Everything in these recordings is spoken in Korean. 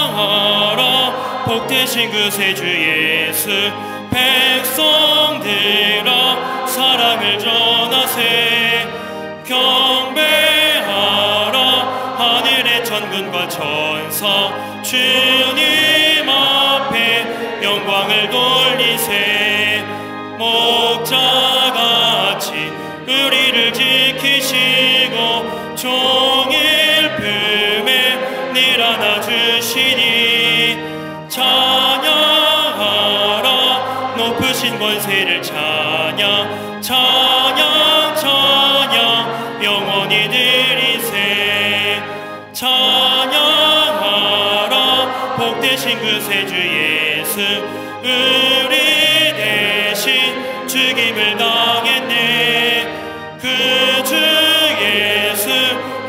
찬양하라 복되신 그 세주 예수. 백성들아 사랑을 전하세. 경배하라 하늘의 천군과 천사. 주님 앞에 영광을 돌리세. 목자같이 우리를 지키시고 종일 품에 늘 안아주시니. 찬양하라 높으신 권세를 찬양. 찬양 찬양 영원히 드리세. 찬양하라 복되신 그 세주 예수. 우리 대신 죽임을 당했네. 그 주 예수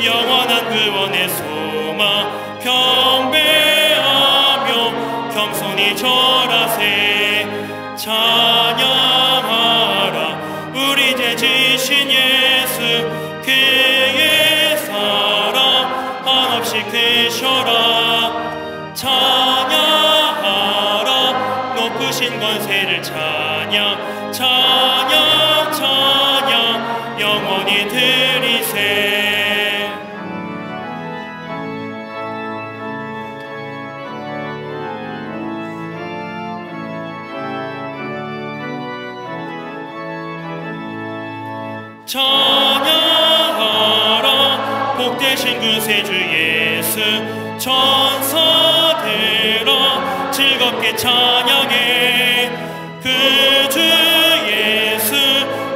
영원한 구원의 소망. 경배하며 겸손히 절하세. 찬양하라 우리 제 지신 예수. 그의 사랑 한없이 크셔라. 찬양하라 높으신 권세를 찬양. 찬양 찬양 영원히 드리세. 찬양하라 복되신 그 세주 예수. 천사들아 즐겁게 찬양해. 그 주 예수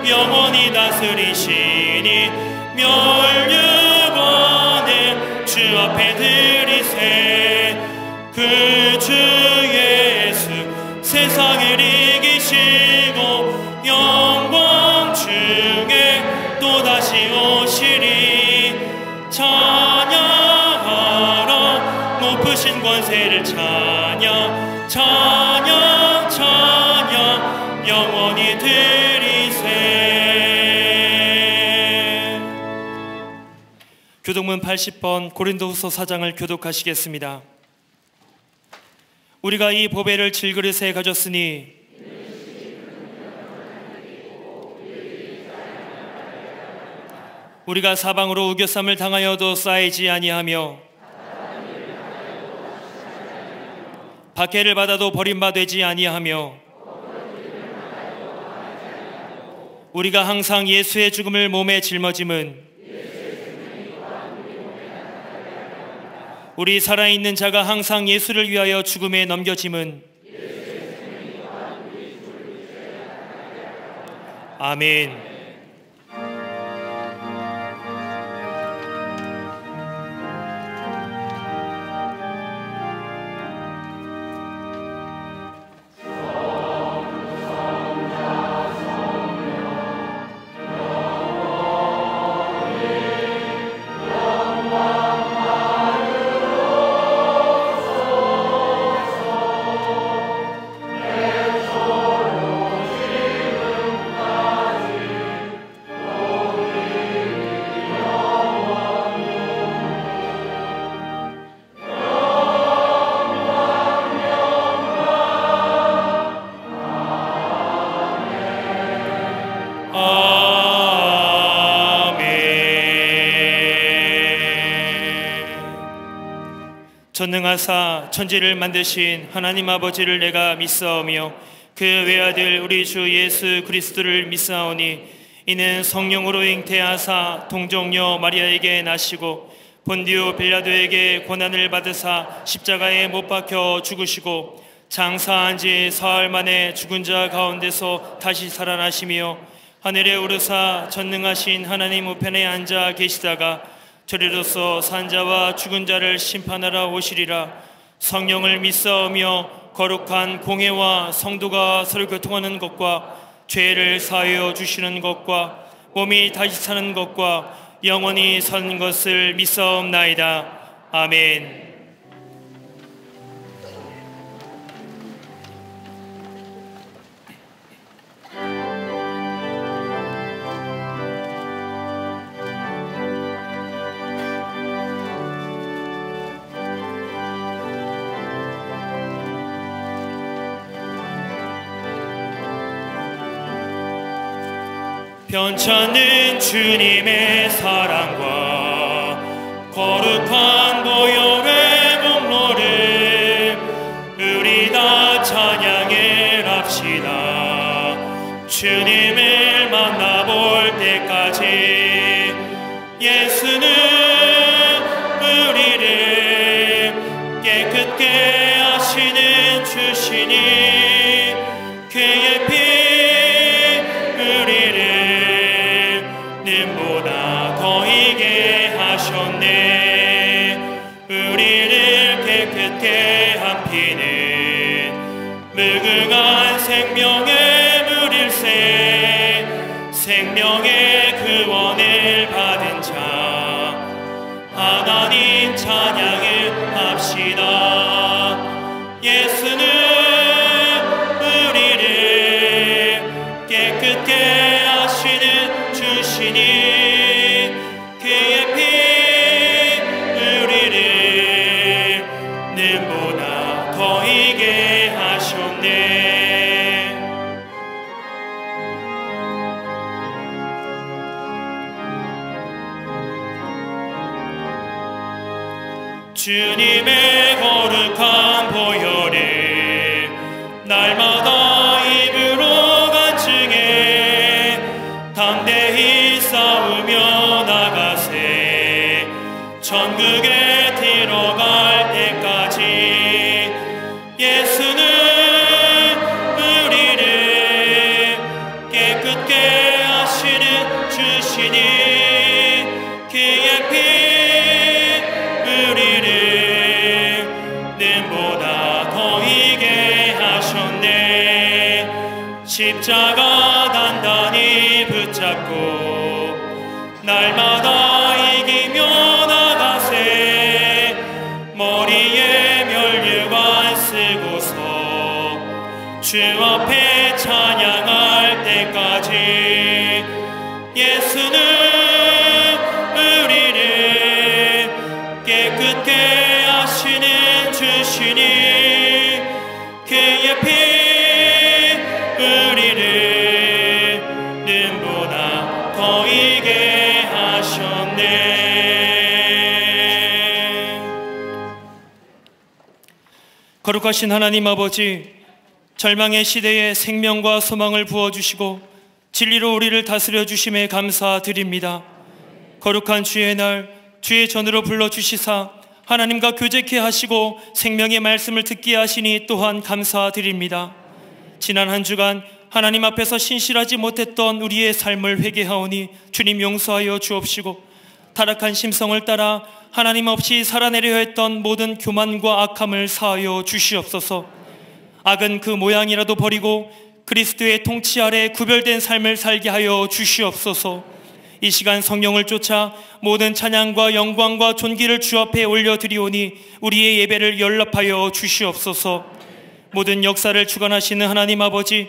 영원히 다스리시니. 멸류관을 주 앞에 드리세. 그 주 예수 세상을 이기시고 영광 중에 또다시 오시리. 찬양하라 높으신 권세를 찬양. 찬양 찬양 영원히 드리세. 교독문 80번 고린도후서 4장을 교독하시겠습니다. 우리가 이 보배를 질그릇에 가졌으니 우리가 사방으로 우겨쌈을 당하여도 쌓이지 아니하며 박해를 받아도 버림받지 아니하며 우리가 항상 예수의 죽음을 몸에 짊어짐은 우리 살아있는 자가 항상 예수를 위하여 죽음에 넘겨짐은. 아멘. 전능하사 천지를 만드신 하나님 아버지를 내가 믿사오며 그 외아들 우리 주 예수 그리스도를 믿사오니 이는 성령으로 잉태하사 동정녀 마리아에게 나시고 본디오 빌라도에게 고난을 받으사 십자가에 못 박혀 죽으시고 장사한 지 사흘 만에 죽은 자 가운데서 다시 살아나시며 하늘에 오르사 전능하신 하나님 우편에 앉아 계시다가 저리로서 산자와 죽은 자를 심판하러 오시리라. 성령을 믿사오며 거룩한 공회와 성도가 서로 교통하는 것과 죄를 사하여 주시는 것과 몸이 다시 사는 것과 영원히 사는 것을 믿사옵나이다. 아멘. 편찮는 주님의 사랑과 거룩한 보혈의 몸로를 우리 다 찬양을 합시다. 주님을 만나볼 때까지 예수는 우리를 깨끗게 하시는 주시니 그의 피 우리를 님보다 더 이게 하셨네. 우리를 깨끗게 한 피는 무궁한 생명의 물일세. 생명의 구원을 받은 자 하나님 찬양을 합시다. 예수는 우리를 깨끗게 하시는 주시니 그의 피 우리를 님보다 더 이게 하셨네. 주님의 거룩한 보혈을 날마다 입으로 간증해 담대히 싸우며 나가세. 천국에 들어갈 때까지 예수는 우리를 깨끗게 하시는 주시니 그의 피 우리를 님보다 더 이게 하셨네. 십자가 단단히 붙잡고 날마다 이기며 나가세. 머리에 면류관 쓰고서 주 앞에 찬양할 때까지 예수는 우리를 깨끗게 하시는 주시니 그의 피 우리를 님보다 더 이게 하셨네. 거룩하신 하나님 아버지, 절망의 시대에 생명과 소망을 부어주시고 진리로 우리를 다스려 주심에 감사드립니다. 거룩한 주의 날 주의 전으로 불러주시사 하나님과 교제케 하시고 생명의 말씀을 듣게 하시니 또한 감사드립니다. 지난 한 주간 하나님 앞에서 신실하지 못했던 우리의 삶을 회개하오니 주님 용서하여 주옵시고, 타락한 심성을 따라 하나님 없이 살아내려 했던 모든 교만과 악함을 사하여 주시옵소서. 악은 그 모양이라도 버리고 그리스도의 통치 아래 구별된 삶을 살게 하여 주시옵소서. 이 시간 성령을 쫓아 모든 찬양과 영광과 존귀를 주 앞에 올려드리오니 우리의 예배를 연락하여 주시옵소서. 모든 역사를 주관하시는 하나님 아버지,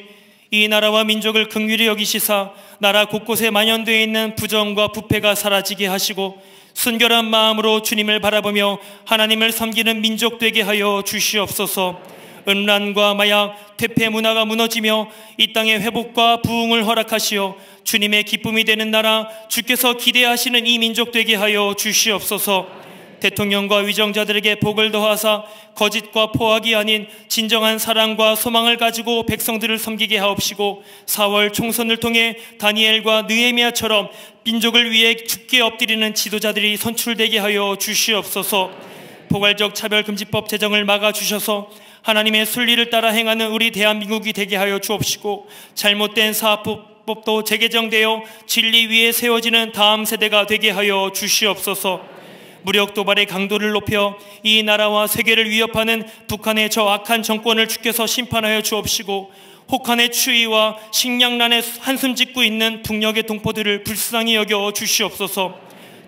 이 나라와 민족을 긍휼히 여기시사 나라 곳곳에 만연되어 있는 부정과 부패가 사라지게 하시고 순결한 마음으로 주님을 바라보며 하나님을 섬기는 민족 되게 하여 주시옵소서. 음란과 마약, 퇴폐 문화가 무너지며 이 땅의 회복과 부흥을 허락하시어 주님의 기쁨이 되는 나라, 주께서 기대하시는 이 민족 되게 하여 주시옵소서. 대통령과 위정자들에게 복을 더하사 거짓과 포악이 아닌 진정한 사랑과 소망을 가지고 백성들을 섬기게 하옵시고, 4월 총선을 통해 다니엘과 느헤미야처럼 민족을 위해 죽게 엎드리는 지도자들이 선출되게 하여 주시옵소서. 포괄적 차별금지법 제정을 막아주셔서 하나님의 순리를 따라 행하는 우리 대한민국이 되게 하여 주옵시고, 잘못된 사법도 재개정되어 진리 위에 세워지는 다음 세대가 되게 하여 주시옵소서. 무력 도발의 강도를 높여 이 나라와 세계를 위협하는 북한의 저 악한 정권을 주께서 심판하여 주옵시고, 혹한의 추위와 식량난에 한숨 짓고 있는 북녘의 동포들을 불쌍히 여겨 주시옵소서.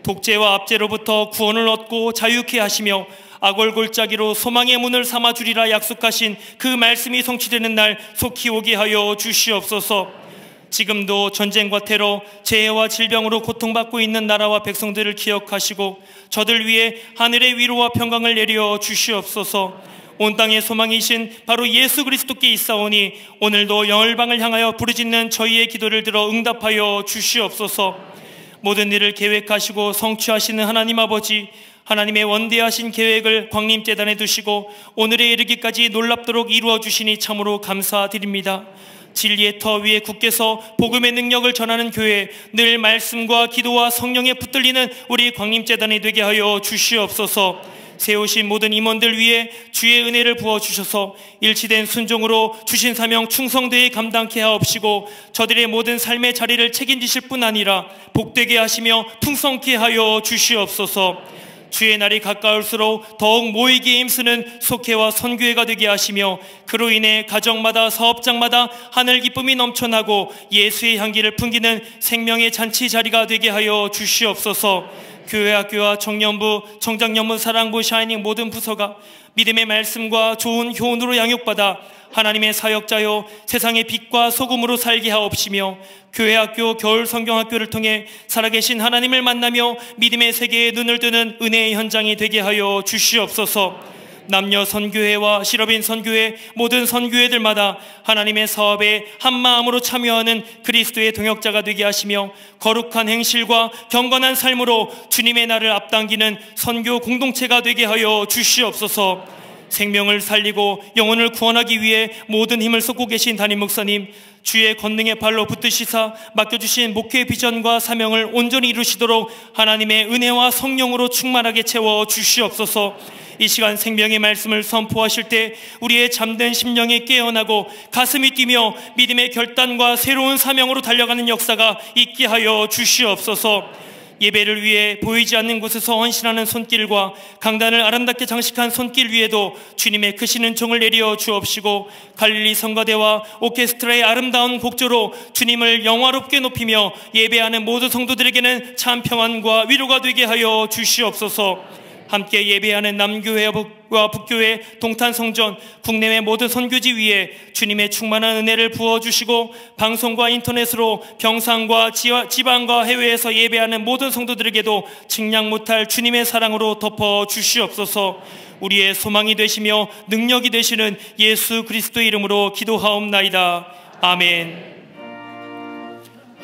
독재와 압제로부터 구원을 얻고 자유케 하시며 악월골짜기로 소망의 문을 삼아주리라 약속하신 그 말씀이 성취되는 날 속히 오게 하여 주시옵소서. 지금도 전쟁과 테러, 재해와 질병으로 고통받고 있는 나라와 백성들을 기억하시고 저들 위에 하늘의 위로와 평강을 내려 주시옵소서. 온 땅의 소망이신 바로 예수 그리스도께 있사오니 오늘도 열방을 향하여 부르짖는 저희의 기도를 들어 응답하여 주시옵소서. 모든 일을 계획하시고 성취하시는 하나님 아버지, 하나님의 원대하신 계획을 광림재단에 두시고 오늘에 이르기까지 놀랍도록 이루어 주시니 참으로 감사드립니다. 진리의 터 위에 굳게서 복음의 능력을 전하는 교회, 늘 말씀과 기도와 성령에 붙들리는 우리 광림재단이 되게 하여 주시옵소서. 세우신 모든 임원들 위에 주의 은혜를 부어주셔서 일치된 순종으로 주신 사명 충성되이 감당케 하옵시고 저들의 모든 삶의 자리를 책임지실 뿐 아니라 복되게 하시며 풍성케 하여 주시옵소서. 주의 날이 가까울수록 더욱 모이기에 힘쓰는 속회와 선교회가 되게 하시며 그로 인해 가정마다 사업장마다 하늘 기쁨이 넘쳐나고 예수의 향기를 풍기는 생명의 잔치 자리가 되게 하여 주시옵소서. 교회 학교와 청년부, 청장년부, 사랑부, 샤이닝 모든 부서가 믿음의 말씀과 좋은 교훈으로 양육받아 하나님의 사역자요 세상의 빛과 소금으로 살게 하옵시며 교회 학교, 겨울 성경학교를 통해 살아계신 하나님을 만나며 믿음의 세계에 눈을 뜨는 은혜의 현장이 되게 하여 주시옵소서. 남녀 선교회와 실업인 선교회, 모든 선교회들마다 하나님의 사업에 한마음으로 참여하는 그리스도의 동역자가 되게 하시며 거룩한 행실과 경건한 삶으로 주님의 날을 앞당기는 선교 공동체가 되게 하여 주시옵소서. 생명을 살리고 영혼을 구원하기 위해 모든 힘을 쏟고 계신 담임 목사님, 주의 권능의 발로 붙드시사 맡겨주신 목회 비전과 사명을 온전히 이루시도록 하나님의 은혜와 성령으로 충만하게 채워 주시옵소서. 이 시간 생명의 말씀을 선포하실 때 우리의 잠든 심령이 깨어나고 가슴이 뛰며 믿음의 결단과 새로운 사명으로 달려가는 역사가 있게 하여 주시옵소서. 예배를 위해 보이지 않는 곳에서 헌신하는 손길과 강단을 아름답게 장식한 손길 위에도 주님의 크신 은총을 내려 주옵시고 갈릴리 성가대와 오케스트라의 아름다운 곡조로 주님을 영화롭게 높이며 예배하는 모든 성도들에게는 참 평안과 위로가 되게 하여 주시옵소서. 함께 예배하는 남교회와 북교회, 동탄성전, 국내외 모든 선교지 위에 주님의 충만한 은혜를 부어주시고 방송과 인터넷으로 경상과 지방과 해외에서 예배하는 모든 성도들에게도 측량 못할 주님의 사랑으로 덮어주시옵소서. 우리의 소망이 되시며 능력이 되시는 예수 그리스도의 이름으로 기도하옵나이다. 아멘.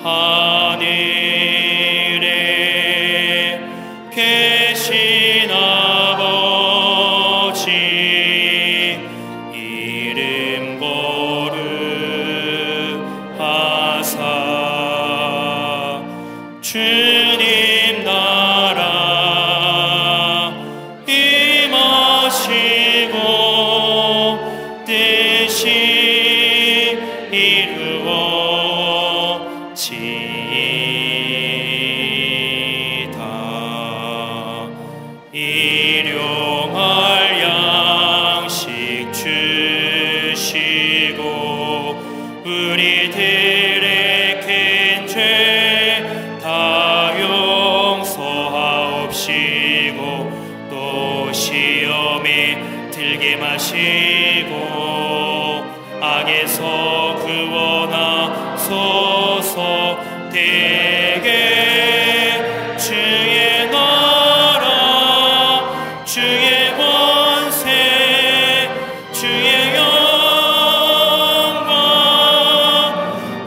하늘에 계신 아버지 이름 거룩하사 주님 나라 임하시고 뜻이 이루어지이다. 일용할 양식 주시고 우리들의 큰 죄 다 용서하옵시고 또 시험에 들게 마시고 악에서 구원하소서. 대개 주의 나라 주의 권세 주의 영광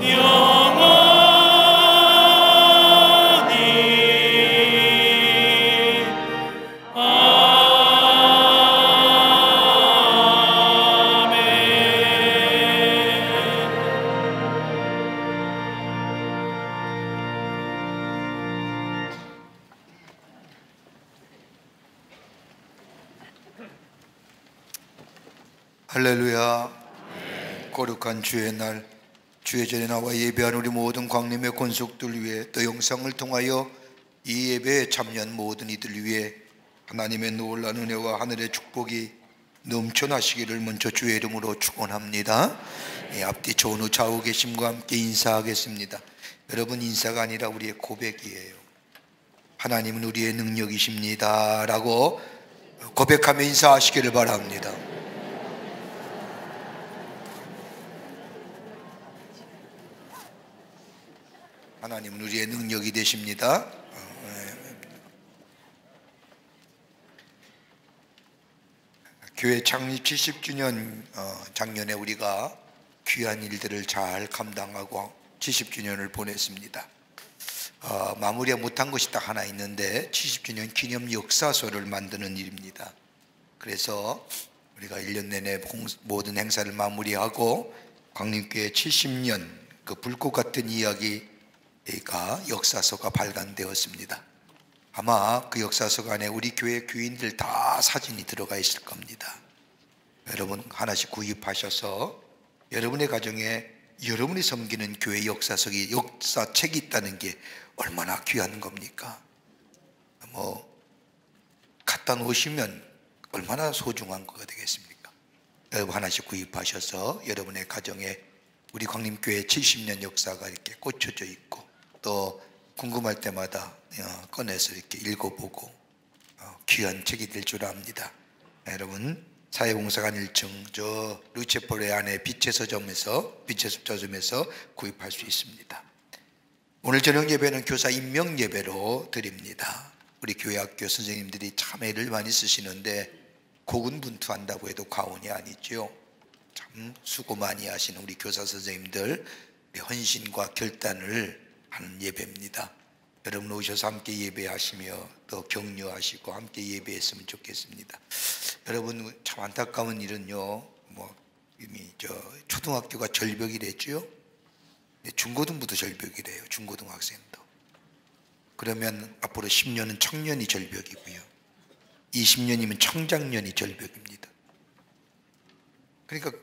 영원히 할렐루야. 거룩한 주의 날, 주의 전에 나와 예배한 우리 모든 광림의 권속들 위해 또 영상을 통하여 이 예배에 참여한 모든 이들 위해 하나님의 놀라운 은혜와 하늘의 축복이 넘쳐나시기를 먼저 주의 이름으로 축원합니다. 앞뒤 전후 좌우 계심과 함께 인사하겠습니다. 여러분, 인사가 아니라 우리의 고백이에요. 하나님은 우리의 능력이십니다 라고 고백하며 인사하시기를 바랍니다. 하나님은 우리의 능력이 되십니다. 교회 창립 70주년 작년에 우리가 귀한 일들을 잘 감당하고 70주년을 보냈습니다. 마무리가 못한 것이 딱 하나 있는데 70주년 기념 역사서를 만드는 일입니다. 그래서 우리가 1년 내내 모든 행사를 마무리하고 광림교회 70년 그 불꽃 같은 이야기가 역사서가 발간되었습니다. 아마 그 역사서 안에 우리 교회 교인들 다 사진이 들어가 있을 겁니다. 여러분 하나씩 구입하셔서 여러분의 가정에 여러분이 섬기는 교회 역사책이 있다는 게 얼마나 귀한 겁니까? 갖다 놓으시면 얼마나 소중한 거가 되겠습니까? 여러분 하나씩 구입하셔서 여러분의 가정에 우리 광림교회 70년 역사가 이렇게 꽂혀져 있고 또 궁금할 때마다 꺼내서 이렇게 읽어보고 귀한 책이 될 줄 압니다. 여러분 사회봉사관 1층 저 루체폴의 안에 빛의 서점에서 구입할 수 있습니다. 오늘 저녁 예배는 교사 임명 예배로 드립니다. 우리 교회 학교 선생님들이 참 애를 많이 쓰시는데 고군분투한다고 해도 과언이 아니죠. 참 수고 많이 하시는 우리 교사 선생님들 헌신과 결단을 하는 예배입니다. 여러분 오셔서 함께 예배하시며 또 격려하시고 함께 예배했으면 좋겠습니다. 여러분 참 안타까운 일은요, 이미 초등학교가 절벽이랬죠. 중고등부도 절벽이래요. 중고등학생도. 그러면 앞으로 10년은 청년이 절벽이고요, 20년이면 청장년이 절벽입니다. 그러니까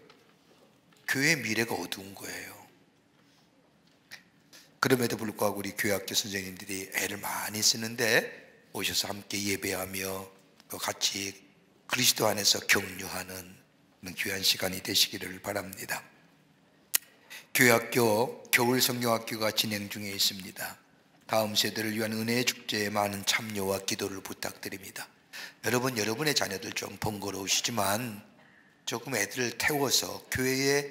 교회의 미래가 어두운 거예요. 그럼에도 불구하고 우리 교회학교 선생님들이 애를 많이 쓰는데 오셔서 함께 예배하며 또 같이 그리스도 안에서 격려하는 그런 귀한 시간이 되시기를 바랍니다. 교회학교 겨울 성경학교가 진행 중에 있습니다. 다음 세대를 위한 은혜의 축제에 많은 참여와 기도를 부탁드립니다. 여러분, 여러분의 자녀들 좀 번거로우시지만 조금 애들을 태워서 교회에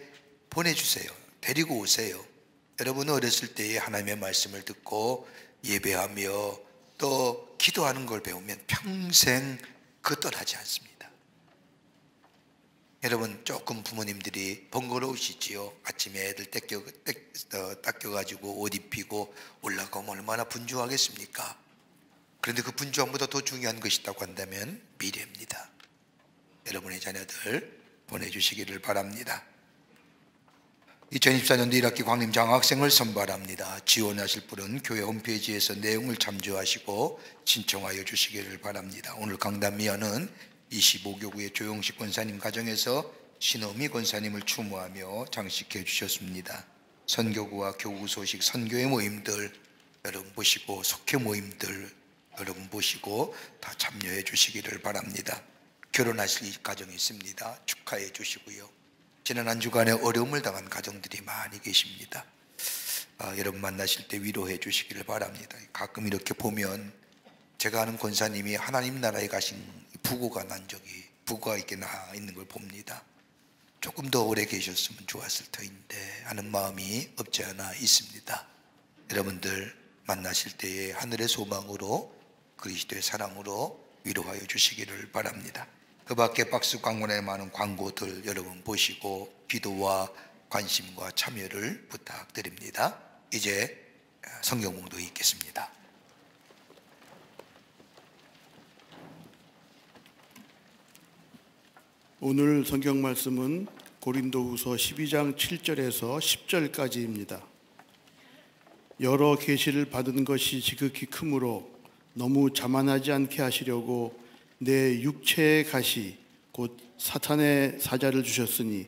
보내주세요. 데리고 오세요. 여러분은 어렸을 때에 하나님의 말씀을 듣고 예배하며 또 기도하는 걸 배우면 평생 떠나지 않습니다. 여러분 조금 부모님들이 번거로우시지요. 아침에 애들 닦여가지고 옷 입히고 올라가면 얼마나 분주하겠습니까? 그런데 그 분주함보다 더 중요한 것이 있다고 한다면 미래입니다. 여러분의 자녀들 보내주시기를 바랍니다. 2024년도 1학기 광림 장학생을 선발합니다. 지원하실 분은 교회 홈페이지에서 내용을 참조하시고 신청하여 주시기를 바랍니다. 오늘 강단미연은 25교구의 조용식 권사님 가정에서 신어미 권사님을 추모하며 장식해 주셨습니다. 선교구와 교구 소식 선교회 모임들 여러분 보시고, 속회 모임들 여러분 보시고 다 참여해 주시기를 바랍니다. 결혼하실 가정이 있습니다. 축하해 주시고요. 지난 한 주간에 어려움을 당한 가정들이 많이 계십니다. 여러분 만나실 때 위로해 주시기를 바랍니다. 가끔 이렇게 보면 제가 아는 권사님이 하나님 나라에 가신 부고가 이렇게 나 있는 걸 봅니다. 조금 더 오래 계셨으면 좋았을 터인데 하는 마음이 없지 않아 있습니다. 여러분들 만나실 때에 하늘의 소망으로 그리스도의 사랑으로 위로하여 주시기를 바랍니다. 그 밖에 박스 광고에 많은 광고들 여러분 보시고 기도와 관심과 참여를 부탁드립니다. 이제 성경 봉독이 있겠습니다. 오늘 성경 말씀은 고린도후서 12장 7절에서 10절까지입니다. 여러 계시를 받은 것이 지극히 크므로 너무 자만하지 않게 하시려고 내 육체의 가시 곧 사탄의 사자를 주셨으니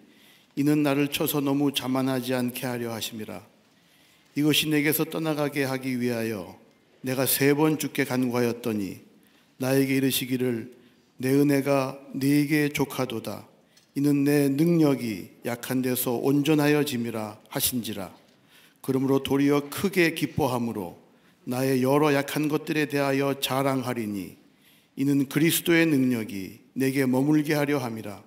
이는 나를 쳐서 너무 자만하지 않게 하려 하심이라. 이것이 내게서 떠나가게 하기 위하여 내가 3번 주께 간구하였더니 나에게 이르시기를 내 은혜가 네게 족하도다. 이는 내 능력이 약한 데서 온전하여짐이라 하신지라. 그러므로 도리어 크게 기뻐함으로 나의 여러 약한 것들에 대하여 자랑하리니 이는 그리스도의 능력이 내게 머물게 하려 함이라.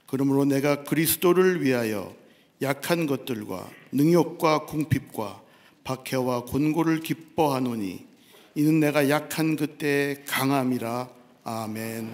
그러므로 내가 그리스도를 위하여 약한 것들과 능욕과 궁핍과 박해와 곤고를 기뻐하노니 이는 내가 약한 그때의 강함이라. 아멘.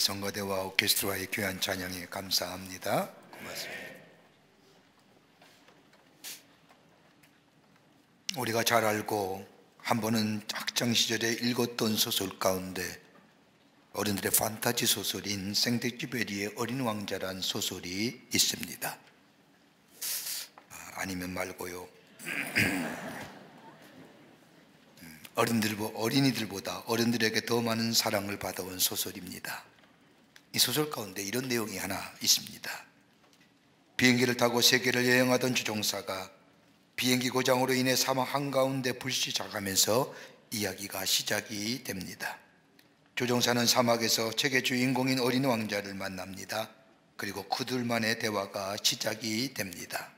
성가대와 오케스트라의 귀한 찬양에 감사합니다. 고맙습니다. 우리가 잘 알고 한 번은 학창 시절에 읽었던 소설 가운데 어른들의 판타지 소설인 생텍쥐페리의 어린 왕자란 소설이 있습니다. 아니면 말고요. 어린이들보다 어른들에게 더 많은 사랑을 받아온 소설입니다. 이 소설 가운데 이런 내용이 하나 있습니다. 비행기를 타고 세계를 여행하던 주종사가 비행기 고장으로 인해 사막 한가운데 불시착하면서 이야기가 시작이 됩니다. 조종사는 사막에서 책의 주인공인 어린 왕자를 만납니다. 그리고 그들만의 대화가 시작이 됩니다.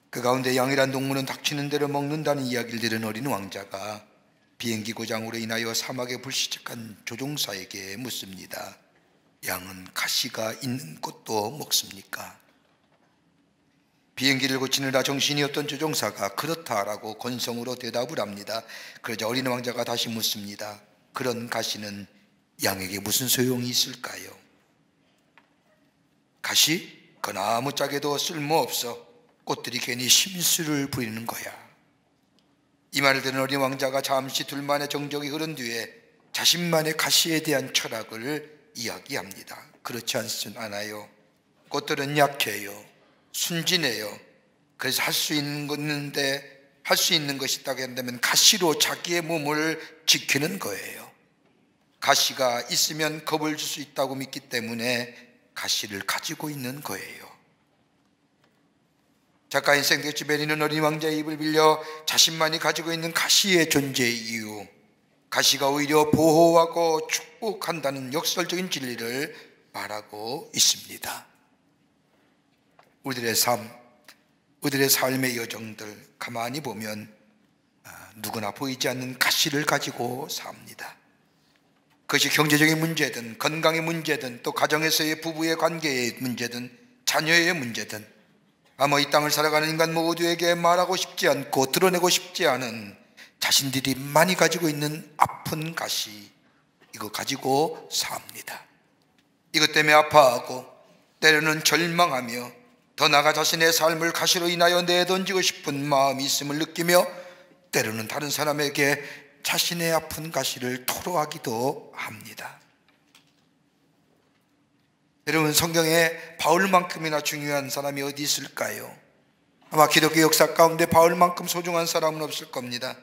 그 가운데 양이란 동물은 닥치는 대로 먹는다는 이야기를 들은 어린 왕자가 비행기 고장으로 인하여 사막에 불시착한 조종사에게 묻습니다. 양은 가시가 있는 것도 먹습니까? 비행기를 고치느라 정신이 없던 조종사가 그렇다라고 건성으로 대답을 합니다. 그러자 어린 왕자가 다시 묻습니다. 그런 가시는 양에게 무슨 소용이 있을까요? 가시? 그 아무짝에도 쓸모없어. 꽃들이 괜히 심술을 부리는 거야. 이 말을 들은 어린 왕자가 잠시 둘만의 정적이 흐른 뒤에 자신만의 가시에 대한 철학을 이야기합니다. 그렇지 않아요. 꽃들은 약해요. 순진해요. 그래서 할 수 있는 것이 있다고 한다면 가시로 자기의 몸을 지키는 거예요. 가시가 있으면 겁을 줄 수 있다고 믿기 때문에 가시를 가지고 있는 거예요. 작가인 생텍쥐페리는 어린 왕자의 입을 빌려 자신만이 가지고 있는 가시의 존재의 이유, 가시가 오히려 보호하고 축복한다는 역설적인 진리를 말하고 있습니다. 우리들의 삶의 여정들 가만히 보면 누구나 보이지 않는 가시를 가지고 삽니다. 그것이 경제적인 문제든 건강의 문제든 또 가정에서의 부부의 관계의 문제든 자녀의 문제든 아마 이 땅을 살아가는 인간 모두에게 말하고 싶지 않고 드러내고 싶지 않은 자신들이 많이 가지고 있는 아픈 가시, 이거 가지고 삽니다. 이것 때문에 아파하고 때로는 절망하며 더 나아가 자신의 삶을 가시로 인하여 내던지고 싶은 마음이 있음을 느끼며 때로는 다른 사람에게 자신의 아픈 가시를 토로하기도 합니다. 여러분, 성경에 바울만큼이나 중요한 사람이 어디 있을까요? 아마 기독교 역사 가운데 바울만큼 소중한 사람은 없을 겁니다.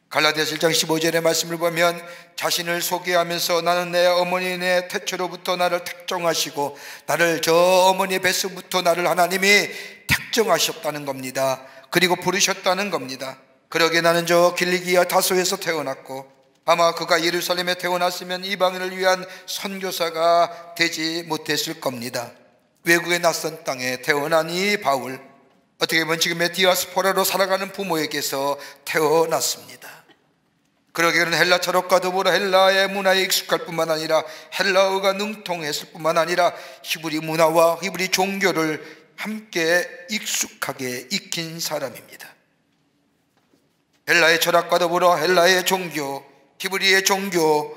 갈라디아서 1장 15절의 말씀을 보면 자신을 소개하면서 나는 내 어머니의 태초로부터 나를 택정하시고 나를 저 어머니의 뱃속부터 나를 하나님이 택정하셨다는 겁니다. 그리고 부르셨다는 겁니다. 그러게 나는 저 길리기아 다소에서 태어났고 아마 그가 예루살렘에 태어났으면 이방인을 위한 선교사가 되지 못했을 겁니다. 외국의 낯선 땅에 태어난 이 바울, 어떻게 보면 지금의 디아스포라로 살아가는 부모에게서 태어났습니다. 그러기에는 헬라 철학과 더불어 헬라의 문화에 익숙할 뿐만 아니라 헬라어가 능통했을 뿐만 아니라 히브리 문화와 히브리 종교를 함께 익숙하게 익힌 사람입니다. 헬라의 철학과 더불어 헬라의 종교, 히브리의 종교에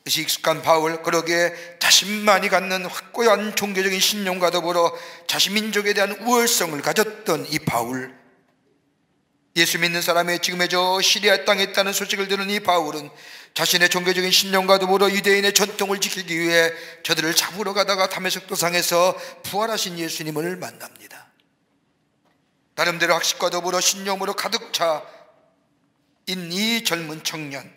익숙한 바울, 그러기에 자신만이 갖는 확고한 종교적인 신념과 더불어 자신 민족에 대한 우월성을 가졌던 이 바울, 예수 믿는 사람의 지금의 저 시리아 땅에 있다는 소식을 들은 이 바울은 자신의 종교적인 신념과 더불어 유대인의 전통을 지키기 위해 저들을 잡으러 가다가 다메섹 도상에서 부활하신 예수님을 만납니다. 나름대로 학식과 더불어 신념으로 가득 차인 이 젊은 청년,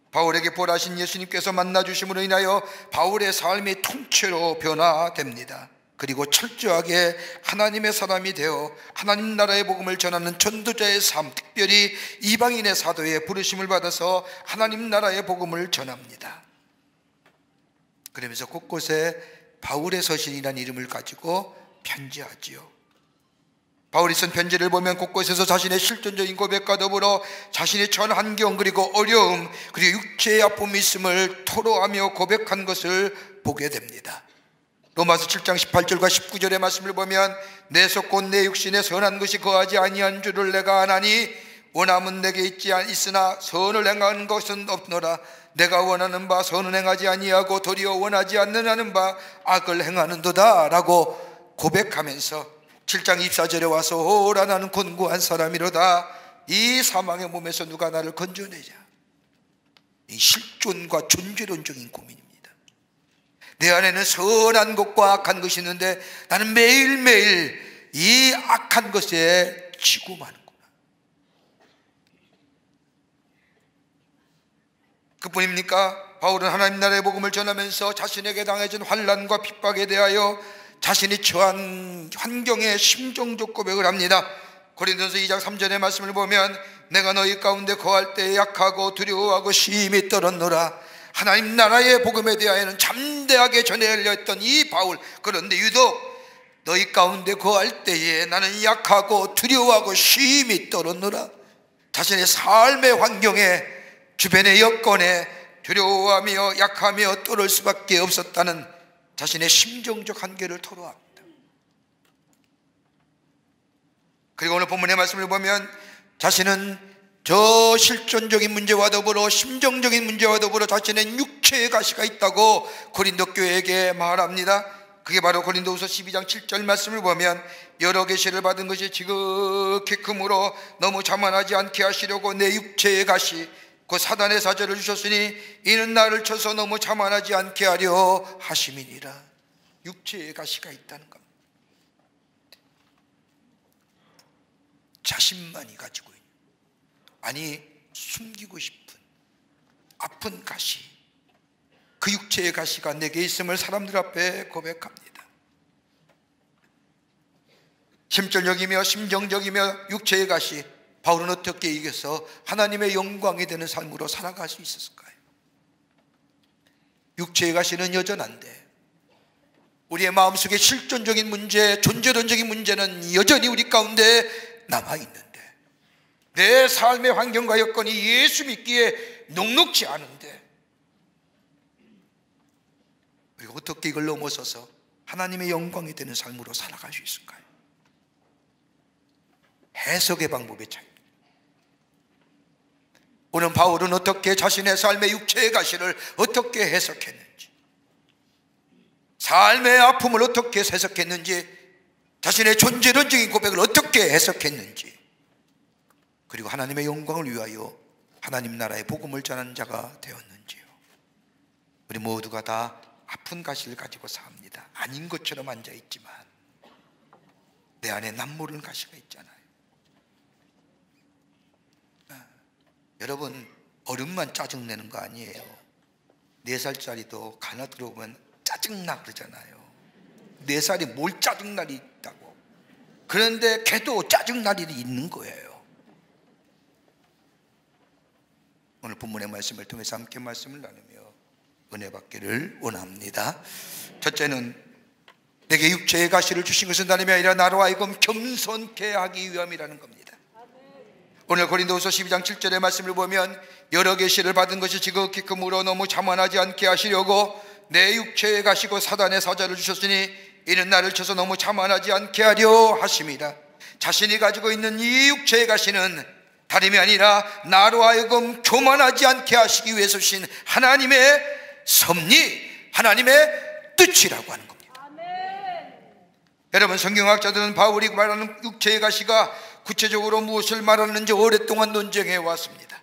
바울에게 부활하신 예수님께서 만나주심으로 인하여 바울의 삶이 통째로 변화됩니다. 그리고 철저하게 하나님의 사람이 되어 하나님 나라의 복음을 전하는 전도자의 삶, 특별히 이방인의 사도의 부르심을 받아서 하나님 나라의 복음을 전합니다. 그러면서 곳곳에 바울의 서신이라는 이름을 가지고 편지하지요. 바울이 쓴 편지를 보면 곳곳에서 자신의 실존적인 고백과 더불어 자신의 전 환경 그리고 어려움 그리고 육체의 아픔이 있음을 토로하며 고백한 것을 보게 됩니다. 로마서 7장 18절과 19절의 말씀을 보면 내 속 곧 내 육신에 선한 것이 거하지 아니한 줄을 내가 아나니 원함은 내게 있으나 선을 행하는 것은 없노라. 내가 원하는 바 선은 행하지 아니하고 도리어 원하지 않는 하는 바 악을 행하는도다 라고 고백하면서 7장 24절에 와서 오라 나는 곤고한 사람이로다. 이 사망의 몸에서 누가 나를 건져내자. 이 실존과 존재론적인 고민입니다. 내 안에는 선한 것과 악한 것이 있는데 나는 매일매일 이 악한 것에 지고 마는구나. 그뿐입니까? 바울은 하나님 나라의 복음을 전하면서 자신에게 당해진 환난과 핍박에 대하여 자신이 처한 환경에 심정적 고백을 합니다. 고린도서 2장 3절의 말씀을 보면 내가 너희 가운데 거할 때 약하고 두려워하고 심히 떨었노라. 하나님 나라의 복음에 대하여는 잠대하게 전해야 했던 이 바울, 그런데 유독 너희 가운데 거할 때에 나는 약하고 두려워하고 심히 떨었노라. 자신의 삶의 환경에, 주변의 여건에 두려워하며 약하며 떨을 수밖에 없었다는 자신의 심정적 한계를 토로합니다. 그리고 오늘 본문의 말씀을 보면 자신은 저 실존적인 문제와 더불어 심정적인 문제와 더불어 자신의 육체의 가시가 있다고 고린도 교회에게 말합니다. 그게 바로 고린도후서 12장 7절 말씀을 보면 여러 계시를 받은 것이 지극히 크므로 너무 자만하지 않게 하시려고 내 육체의 가시 그 사단의 사절을 주셨으니 이는 나를 쳐서 너무 자만하지 않게 하려 하심이니라. 육체의 가시가 있다는 겁니다. 자신만이 가지고 있는, 아니 숨기고 싶은 아픈 가시, 그 육체의 가시가 내게 있음을 사람들 앞에 고백합니다. 심적이며 심정적이며 육체의 가시, 바울은 어떻게 이겨서 하나님의 영광이 되는 삶으로 살아갈 수 있었을까요? 육체의 가시는 여전한데 우리의 마음속에 실존적인 문제, 존재론적인 문제는 여전히 우리 가운데 남아있는데, 내 삶의 환경과 여건이 예수 믿기에 녹록지 않은데 우리가 어떻게 이걸 넘어서서 하나님의 영광이 되는 삶으로 살아갈 수 있을까요? 해석의 방법의 차이. 오늘 바울은 어떻게 자신의 삶의 육체의 가시를 어떻게 해석했는지, 삶의 아픔을 어떻게 해석했는지, 자신의 존재론적인 고백을 어떻게 해석했는지, 그리고 하나님의 영광을 위하여 하나님 나라의 복음을 전하는 자가 되었는지요. 우리 모두가 다 아픈 가시를 가지고 삽니다. 아닌 것처럼 앉아있지만 내 안에 남모르는 가시가 있잖아요. 여러분, 어른만 짜증내는 거 아니에요. 4살짜리도 가나 들어보면 짜증나 그러잖아요. 4살이 뭘 짜증날이 있다고. 그런데 걔도 짜증날 일이 있는 거예요. 오늘 본문의 말씀을 통해서 함께 말씀을 나누며 은혜 받기를 원합니다. 첫째는 내게 육체의 가시를 주신 것은 다름이 아니라 나로 하여금 겸손케 하기 위함이라는 겁니다. 오늘 고린도후서 12장 7절의 말씀을 보면 여러 계시를 받은 것이 지극히 크므로 너무 자만하지 않게 하시려고 내 육체에 가시고 사단의 사자를 주셨으니 이는 나를 쳐서 너무 자만하지 않게 하려 하심이라. 자신이 가지고 있는 이 육체의 가시는 다름이 아니라 나로 하여금 교만하지 않게 하시기 위해서 주신 하나님의 섭리, 하나님의 뜻이라고 하는 겁니다. 여러분, 성경학자들은 바울이 말하는 육체의 가시가 구체적으로 무엇을 말하는지 오랫동안 논쟁해 왔습니다.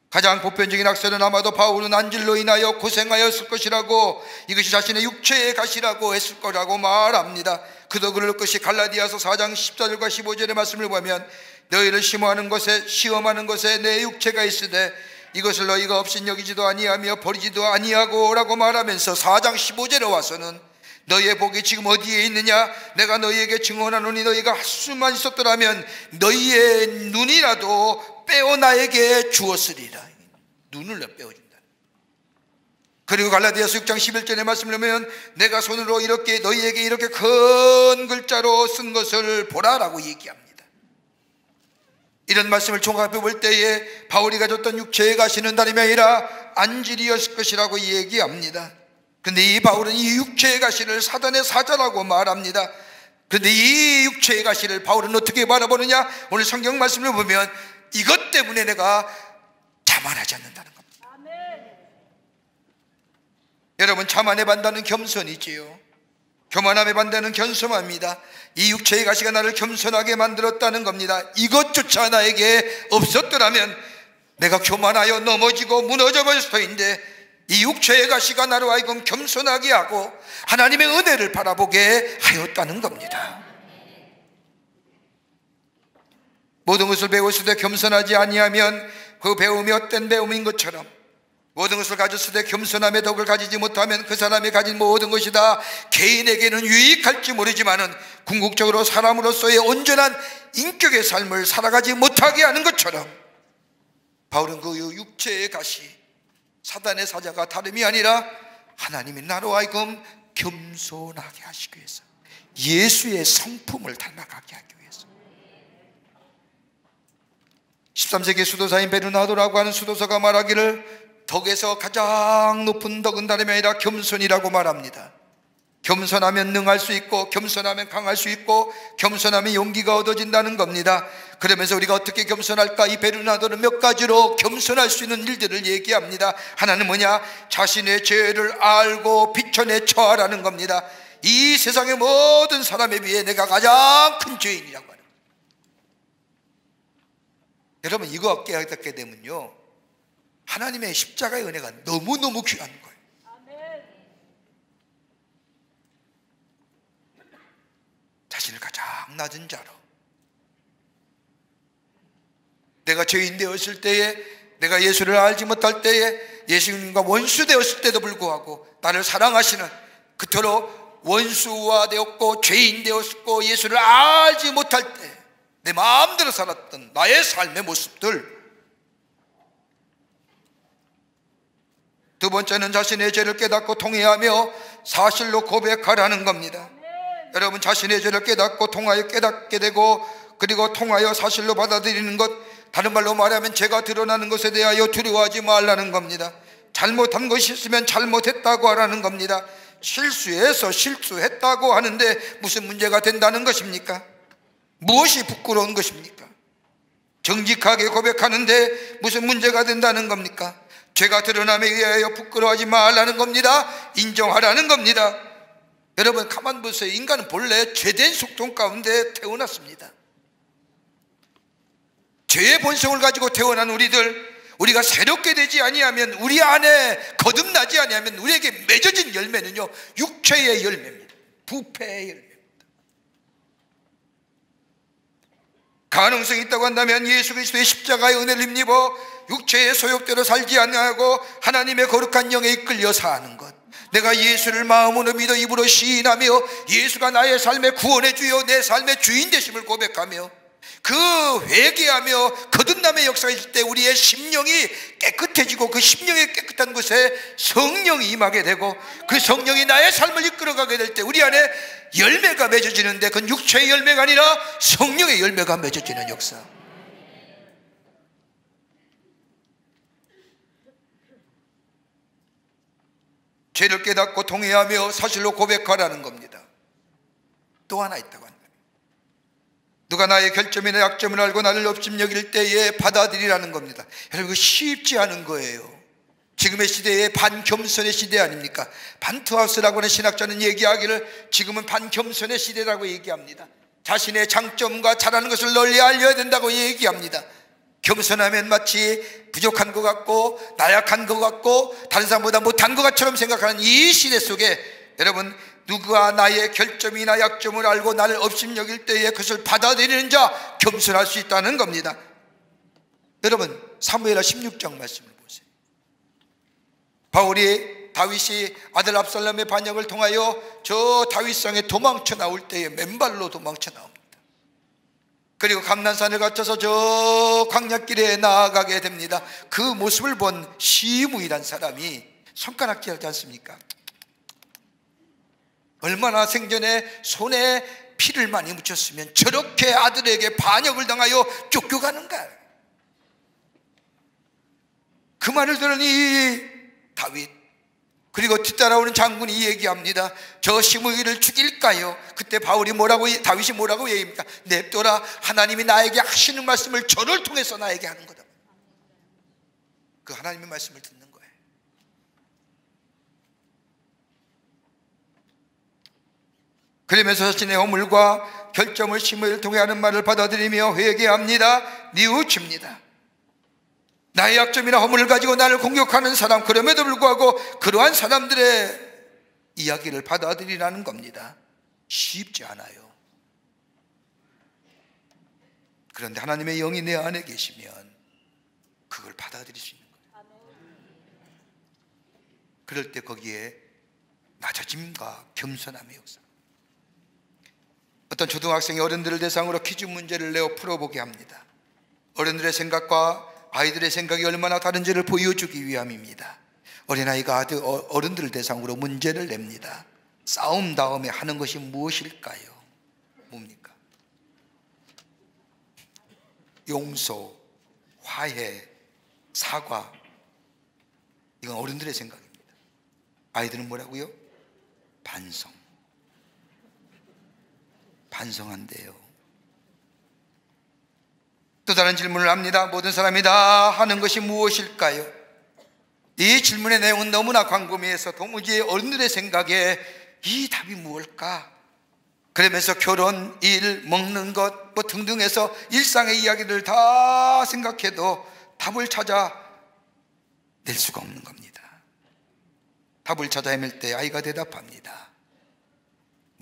가장 보편적인 학설은 아마도 바울은 안질로 인하여 고생하였을 것이라고, 이것이 자신의 육체의 가시라고 했을 거라고 말합니다. 그도 그럴 것이 갈라디아서 4장 14절과 15절의 말씀을 보면 너희를 시험하는 것에 내 육체가 있으되 이것을 너희가 업신여기지도 아니하며 버리지도 아니하고 라고 말하면서 4장 15절에 와서는 너희의 복이 지금 어디에 있느냐? 내가 너희에게 증언하노니 너희가 할 수만 있었더라면 너희의 눈이라도 빼어 나에게 주었으리라. 눈을 빼어준다. 그리고 갈라디아서 6장 11절의 말씀을 보면 내가 손으로 이렇게 너희에게 이렇게 큰 글자로 쓴 것을 보라라고 얘기합니다. 이런 말씀을 종합해 볼 때에 바울이 가졌던 육체의 가시는 다름이 아니라 안질이었을 것이라고 얘기합니다. 그런데 이 바울은 이 육체의 가시를 사단의 사자라고 말합니다. 그런데 이 육체의 가시를 바울은 어떻게 바라보느냐? 오늘 성경 말씀을 보면 이것 때문에 내가 자만하지 않는다는 겁니다. 여러분, 자만의 반대는 겸손이지요. 교만함의 반대는 겸손합니다. 이 육체의 가시가 나를 겸손하게 만들었다는 겁니다. 이것조차 나에게 없었더라면 내가 교만하여 넘어지고 무너져 버릴 수도 있는데, 이 육체의 가시가 나로 하여금 겸손하게 하고 하나님의 은혜를 바라보게 하였다는 겁니다. 모든 것을 배웠을 때 겸손하지 아니하면 그 배움이 헛된 배움인 것처럼, 모든 것을 가졌을 때 겸손함의 덕을 가지지 못하면 그 사람이 가진 모든 것이 다 개인에게는 유익할지 모르지만은 궁극적으로 사람으로서의 온전한 인격의 삶을 살아가지 못하게 하는 것처럼, 바울은 그 육체의 가시, 사단의 사자가 다름이 아니라 하나님이 나로 하여금 겸손하게 하시기 위해서, 예수의 성품을 닮아가게 하기 위해서. 13세기 수도사인 베르나도라고 하는 수도사가 말하기를, 덕에서 가장 높은 덕은 다름이 아니라 겸손이라고 말합니다. 겸손하면 능할 수 있고, 겸손하면 강할 수 있고, 겸손하면 용기가 얻어진다는 겁니다. 그러면서 우리가 어떻게 겸손할까? 이 베르나도는 몇 가지로 겸손할 수 있는 일들을 얘기합니다. 하나는 뭐냐? 자신의 죄를 알고 비천에 처하라는 겁니다. 이 세상의 모든 사람에 비해 내가 가장 큰 죄인이라고 하는 겁니다. 여러분, 이거 깨닫게 되면요, 하나님의 십자가의 은혜가 너무너무 귀한 거예요. 자신을 가장 낮은 자로, 내가 죄인 되었을 때에, 내가 예수를 알지 못할 때에, 예수님과 원수 되었을 때도 불구하고 나를 사랑하시는, 그토록 원수가 되었고 죄인 되었고 예수를 알지 못할 때 내 마음대로 살았던 나의 삶의 모습들. 두 번째는 자신의 죄를 깨닫고 통회하며 사실로 고백하라는 겁니다. 여러분, 자신의 죄를 깨닫고 통하여 깨닫게 되고, 그리고 통하여 사실로 받아들이는 것, 다른 말로 말하면 죄가 드러나는 것에 대하여 두려워하지 말라는 겁니다. 잘못한 것이 있으면 잘못했다고 하라는 겁니다. 실수해서 실수했다고 하는데 무슨 문제가 된다는 것입니까? 무엇이 부끄러운 것입니까? 정직하게 고백하는데 무슨 문제가 된다는 겁니까? 죄가 드러남에 의하여 부끄러워하지 말라는 겁니다. 인정하라는 겁니다. 여러분, 가만 보세요. 인간은 본래 죄된 속성 가운데 태어났습니다. 죄의 본성을 가지고 태어난 우리가 새롭게 되지 아니하면, 우리 안에 거듭나지 아니하면 우리에게 맺어진 열매는요, 육체의 열매입니다. 부패의 열매입니다. 가능성이 있다고 한다면 예수 그리스도의 십자가의 은혜를 힘입어 육체의 소욕대로 살지 아니하고 하나님의 거룩한 영에 이끌려 사는 것, 내가 예수를 마음으로 믿어 입으로 시인하며 예수가 나의 삶의 구원의 주요 내 삶의 주인 되심을 고백하며 그 회개하며 거듭남의 역사가 있을 때 우리의 심령이 깨끗해지고, 그 심령의 깨끗한 곳에 성령이 임하게 되고, 그 성령이 나의 삶을 이끌어가게 될 때 우리 안에 열매가 맺어지는데, 그건 육체의 열매가 아니라 성령의 열매가 맺어지는 역사. 죄를 깨닫고 통회하며 사실로 고백하라는 겁니다. 또 하나 있다고 합니다. 누가 나의 결점이나 약점을 알고 나를 업심여길 때에 받아들이라는 겁니다. 여러분, 쉽지 않은 거예요. 지금의 시대에 반겸손의 시대 아닙니까? 반투하우스라고 하는 신학자는 얘기하기를 지금은 반겸손의 시대라고 얘기합니다. 자신의 장점과 잘하는 것을 널리 알려야 된다고 얘기합니다. 겸손하면 마치 부족한 것 같고 나약한 것 같고 다른 사람보다 못한 것 같처럼 생각하는 이 시대 속에, 여러분, 누가 나의 결점이나 약점을 알고 나를 업심여길 때에 그것을 받아들이는 자, 겸손할 수 있다는 겁니다. 여러분, 사무엘하 16장 말씀을 보세요. 바울이 다윗이 아들 압살롬의 반역을 통하여 저 다윗성에 도망쳐 나올 때에 맨발로 도망쳐 나옵니다. 그리고 감난산을 거쳐서 저 광야길에 나아가게 됩니다. 그 모습을 본 시므이란 사람이 손가락질 하지 않습니까? 얼마나 생전에 손에 피를 많이 묻혔으면 저렇게 아들에게 반역을 당하여 쫓겨가는가. 그 말을 들으니 다윗, 그리고 뒤따라오는 장군이 얘기합니다. 저 시므이를 죽일까요? 그때 다윗이 뭐라고 얘기합니까? 냅둬라, 하나님이 나에게 하시는 말씀을 저를 통해서 나에게 하는 거다. 그 하나님의 말씀을 듣는 거예요. 그러면서 자신의 허물과 결점을 심을 통해 하는 말을 받아들이며 회개합니다. 뉘우칩니다. 나의 약점이나 허물을 가지고 나를 공격하는 사람, 그럼에도 불구하고 그러한 사람들의 이야기를 받아들이라는 겁니다. 쉽지 않아요. 그런데 하나님의 영이 내 안에 계시면 그걸 받아들일 수 있는 거예요. 그럴 때 거기에 낮아짐과 겸손함의 역사. 어떤 초등학생이 어른들을 대상으로 퀴즈 문제를 내어 풀어보게 합니다. 어른들의 생각과 아이들의 생각이 얼마나 다른지를 보여주기 위함입니다. 어린아이가 어른들을 대상으로 문제를 냅니다. 싸움 다음에 하는 것이 무엇일까요? 뭡니까? 용서, 화해, 사과. 이건 어른들의 생각입니다. 아이들은 뭐라고요? 반성. 반성한대요. 또 다른 질문을 합니다. 모든 사람이 다 하는 것이 무엇일까요? 이 질문의 내용은 너무나 광범위해서 도무지 어른들의 생각에 이 답이 무엇일까? 그러면서 결혼, 일, 먹는 것 뭐 등등 해서 일상의 이야기를 다 생각해도 답을 찾아 낼 수가 없는 겁니다. 답을 찾아 헤맬 때 아이가 대답합니다.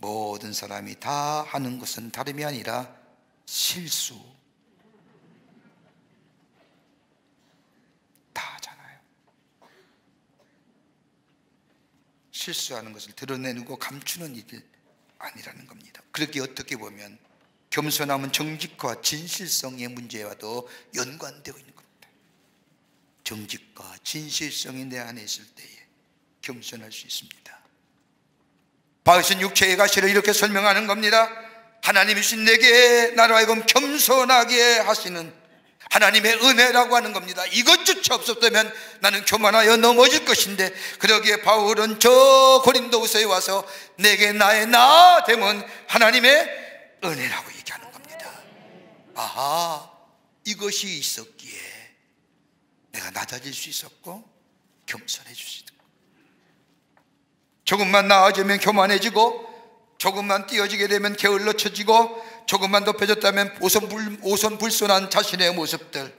모든 사람이 다 하는 것은 다름이 아니라 실수. 다 하잖아요. 실수하는 것을 드러내고 감추는 일이 아니라는 겁니다. 그렇게 어떻게 보면 겸손함은 정직과 진실성의 문제와도 연관되어 있는 겁니다. 정직과 진실성이 내 안에 있을 때에 겸손할 수 있습니다. 바울은 육체의 가시를 이렇게 설명하는 겁니다. 하나님이신 내게 나로 하여금 겸손하게 하시는 하나님의 은혜라고 하는 겁니다. 이것조차 없었다면 나는 교만하여 넘어질 것인데, 그러기에 바울은 저 고린도후서에 와서 내게 나의 나됨은 하나님의 은혜라고 얘기하는 겁니다. 아하, 이것이 있었기에 내가 낮아질 수 있었고 겸손해질 수 있었고, 조금만 나아지면 교만해지고, 조금만 띄어지게 되면 게을러 쳐지고, 조금만 높여졌다면 오손불손한 자신의 모습들,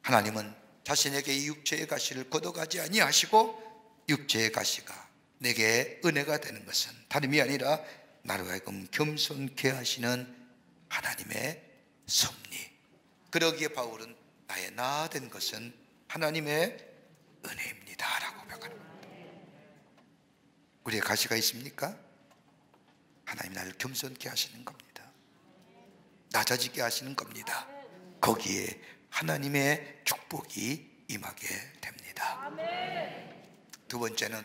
하나님은 자신에게 이 육체의 가시를 걷어가지 아니하시고 육체의 가시가 내게 은혜가 되는 것은 다름이 아니라 나로 하여금 겸손케 하시는 하나님의 섭리. 그러기에 바울은 나의 나 된 것은 하나님의 은혜입니다 라고 고백합니다. 우리의 가시가 있습니까? 하나님 나를 겸손케 하시는 겁니다. 낮아지게 하시는 겁니다. 거기에 하나님의 축복이 임하게 됩니다. 두 번째는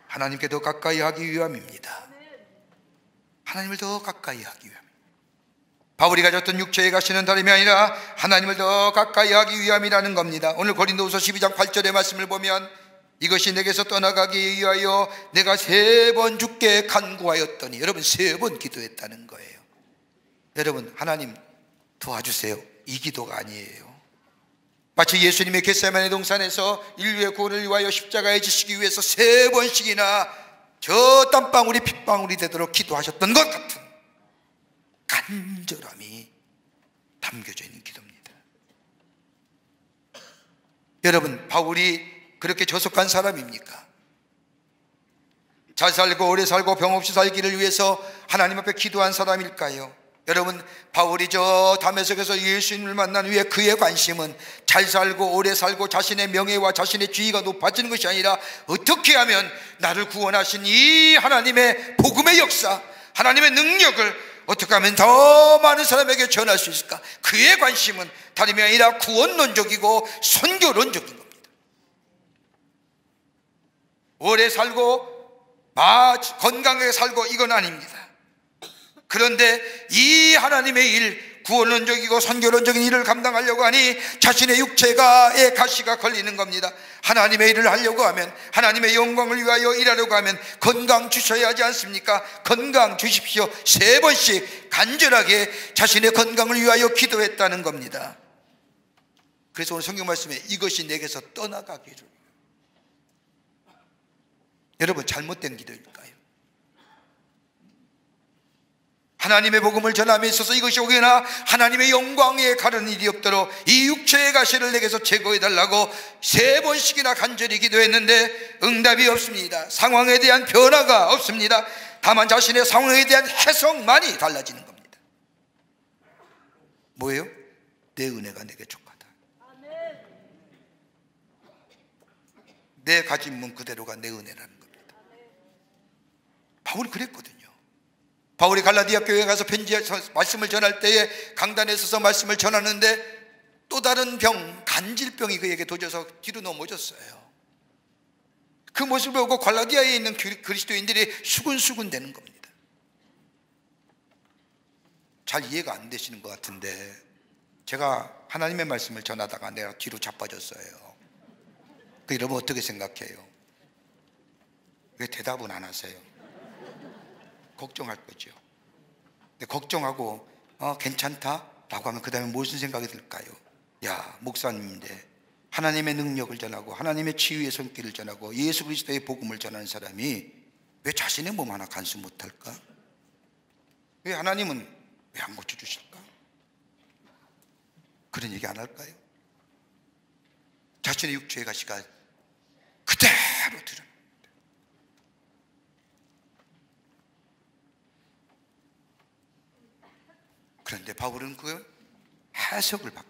하나님께 더 가까이 하기 위함입니다. 하나님을 더 가까이 하기 위함. 바울이 가졌던 육체의 가시는 다름이 아니라 하나님을 더 가까이 하기 위함이라는 겁니다. 오늘 고린도후서 12장 8절의 말씀을 보면 이것이 내게서 떠나가기 위하여 내가 3번 주께 간구하였더니, 여러분 3번 기도했다는 거예요. 여러분, 하나님 도와주세요, 이 기도가 아니에요. 마치 예수님의 겟세마네 동산에서 인류의 구원을 위하여 십자가에 지시기 위해서 3번씩이나 저 땀방울이 핏방울이 되도록 기도하셨던 것 같은 간절함이 담겨져 있는 기도입니다. 여러분, 바울이 그렇게 저속한 사람입니까? 잘 살고 오래 살고 병 없이 살기를 위해서 하나님 앞에 기도한 사람일까요? 여러분, 바울이 저 다메섹에서 예수님을 만난 후에 그의 관심은 잘 살고 오래 살고 자신의 명예와 자신의 지위가 높아지는 것이 아니라 어떻게 하면 나를 구원하신 이 하나님의 복음의 역사, 하나님의 능력을 어떻게 하면 더 많은 사람에게 전할 수 있을까? 그의 관심은 다름이 아니라 구원론적이고 선교론적인 겁니다. 오래 살고 건강하게 살고 이건 아닙니다. 그런데 이 하나님의 일, 구원론적이고 선교론적인 일을 감당하려고 하니 자신의 육체가의 가시가 걸리는 겁니다. 하나님의 일을 하려고 하면, 하나님의 영광을 위하여 일하려고 하면 건강 주셔야 하지 않습니까? 건강 주십시오. 3번씩 간절하게 자신의 건강을 위하여 기도했다는 겁니다. 그래서 오늘 성경 말씀에 이것이 내게서 떠나가기를. 여러분, 잘못된 기도일까요? 하나님의 복음을 전함에 있어서 이것이 오게나 하나님의 영광에 가르는 일이 없도록 이 육체의 가시를 내게서 제거해달라고 3번씩이나 간절히 기도했는데 응답이 없습니다. 상황에 대한 변화가 없습니다. 다만 자신의 상황에 대한 해석만이 달라지는 겁니다. 뭐예요? 내 은혜가 내게 족하다. 내 가진 문 그대로가 내 은혜라는 겁니다. 바울이 그랬거든요. 바울이 갈라디아 교회에 가서 편지에서 말씀을 전할 때에 강단에 서서 말씀을 전하는데 또 다른 병, 간질병이 그에게 도져서 뒤로 넘어졌어요. 그 모습을 보고 갈라디아에 있는 그리스도인들이 수군수군 되는 겁니다. 잘 이해가 안 되시는 것 같은데 제가 하나님의 말씀을 전하다가 내가 뒤로 자빠졌어요. 그 여러분 어떻게 생각해요? 왜 대답은 안 하세요? 걱정할 거죠. 근데 걱정하고 괜찮다? 라고 하면 그 다음에 무슨 생각이 들까요? 야, 목사님인데 하나님의 능력을 전하고 하나님의 치유의 손길을 전하고 예수 그리스도의 복음을 전하는 사람이 왜 자신의 몸 하나 간수 못할까? 왜 하나님은 왜 안 고쳐주실까? 그런 얘기 안 할까요? 자신의 육체의 가시가 그대로 드러납니다. 그런데 바울은 그 해석을 바꿔요.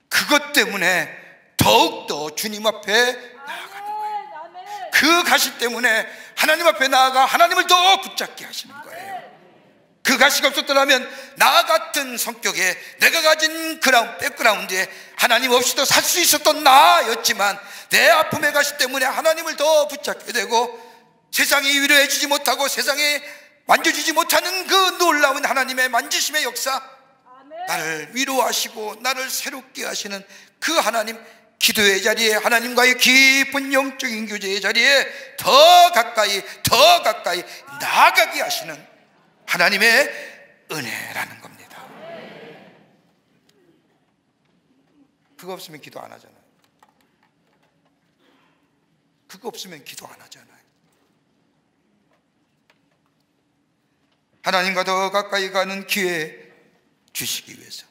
그것 때문에 더욱더 주님 앞에 나아가는 거예요. 그 가시 때문에 하나님 앞에 나아가 하나님을 더 붙잡게 하시는 거예요. 그 가시가 없었더라면 나 같은 성격에 내가 가진 백그라운드에 하나님 없이도 살 수 있었던 나였지만 내 아픔의 가시 때문에 하나님을 더 붙잡게 되고 세상이 위로해주지 못하고 세상에 만져주지 못하는 그 놀라운 하나님의 만지심의 역사, 나를 위로하시고 나를 새롭게 하시는 그 하나님, 기도의 자리에 하나님과의 깊은 영적인 교제의 자리에 더 가까이 나아가게 하시는 하나님의 은혜라는 겁니다. 그거 없으면 기도 안 하잖아요. 그거 없으면 기도 안 하잖아요. 하나님과 더 가까이 가는 기회 주시기 위해서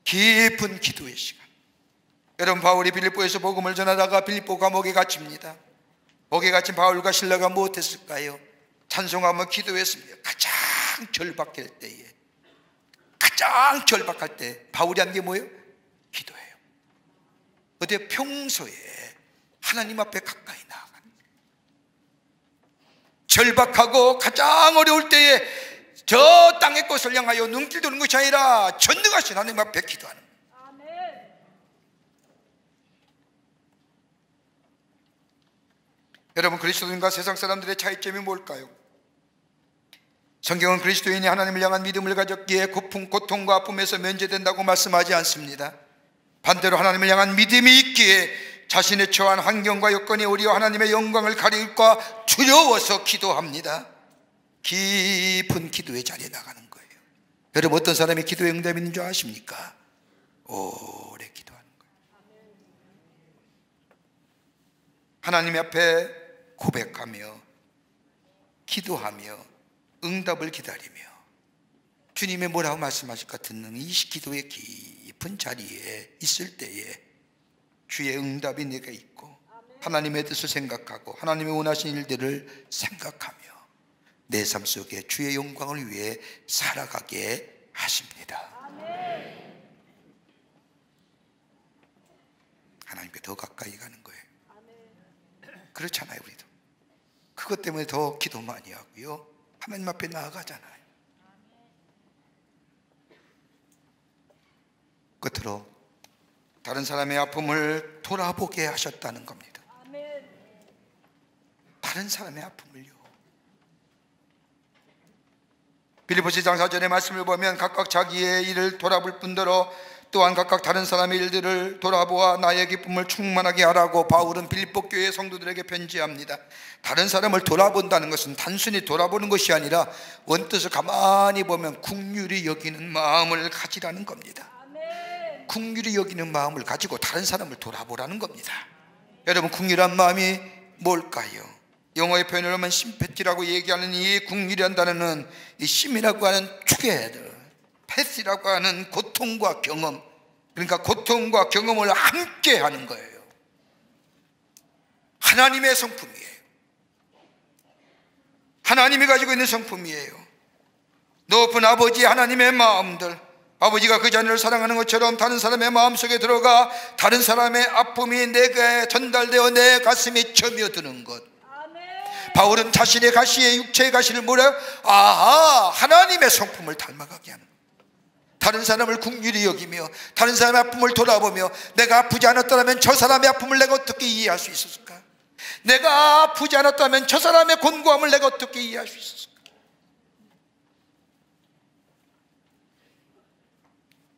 깊은 기도의 시간. 여러분, 바울이 빌립보에서 복음을 전하다가 빌립보 감옥에 gat습니다. 목에 갇힌 바울과 실라가 무엇했을까요? 찬송하며 기도했습니다. 가장 절박할 때 바울이 한 게 뭐예요? 기도해요. 어때? 평소에 하나님 앞에 가까이 나아가는 거예요. 절박하고 가장 어려울 때에 저 땅의 것을 향하여 눈길 도는 것이 아니라 전능하신 하나님 앞에 기도하는 거예요. 여러분, 그리스도인과 세상 사람들의 차이점이 뭘까요? 성경은 그리스도인이 하나님을 향한 믿음을 가졌기에 고통과 아픔에서 면제된다고 말씀하지 않습니다. 반대로 하나님을 향한 믿음이 있기에 자신의 처한 환경과 여건이 오히려 하나님의 영광을 가릴까 두려워서 기도합니다. 깊은 기도의 자리에 나가는 거예요. 여러분, 어떤 사람이 기도에 응답이 있는 줄 아십니까? 오래 기도하는 거예요. 하나님 앞에 고백하며 기도하며 응답을 기다리며 주님의 뭐라고 말씀하실까 듣는 이 기도의 깊은 자리에 있을 때에 주의 응답이 내게 있고 하나님의 뜻을 생각하고 하나님의 원하신 일들을 생각하며 내 삶 속에 주의 영광을 위해 살아가게 하십니다. 하나님께 더 가까이 가는 거예요. 그렇잖아요. 우리도 그것 때문에 더 기도 많이 하고요, 하나님 앞에 나아가잖아요. 끝으로 다른 사람의 아픔을 돌아보게 하셨다는 겁니다. 다른 사람의 아픔을요. 빌립보서 1장 4절의 말씀을 보면 각각 자기의 일을 돌아볼 뿐더러 또한 각각 다른 사람의 일들을 돌아보아 나의 기쁨을 충만하게 하라고 바울은 빌립보 교회 성도들에게 편지합니다. 다른 사람을 돌아본다는 것은 단순히 돌아보는 것이 아니라 원뜻을 가만히 보면 긍휼히 여기는 마음을 가지라는 겁니다. 긍휼히 여기는 마음을 가지고 다른 사람을 돌아보라는 겁니다. 여러분, 긍휼한 마음이 뭘까요? 영어의 표현을 하면 심패티라고 얘기하는 이 국률이라는 단어는 이 심이라고 하는 투게더, 패시라고 하는 고통과 경험, 그러니까 고통과 경험을 함께 하는 거예요. 하나님의 성품이에요. 하나님이 가지고 있는 성품이에요. 높은 아버지 하나님의 마음들, 아버지가 그 자녀를 사랑하는 것처럼 다른 사람의 마음속에 들어가 다른 사람의 아픔이 내게 전달되어 내 가슴에 쳐며드는 것. 바울은 자신의 가시의 육체의 가시를 뭐래요? 아하, 하나님의 성품을 닮아가게 하는, 다른 사람을 긍휼히 여기며 다른 사람의 아픔을 돌아보며 내가 아프지 않았더라면 저 사람의 아픔을 내가 어떻게 이해할 수 있었을까? 내가 아프지 않았다면 저 사람의 곤고함을 내가 어떻게 이해할 수 있었을까?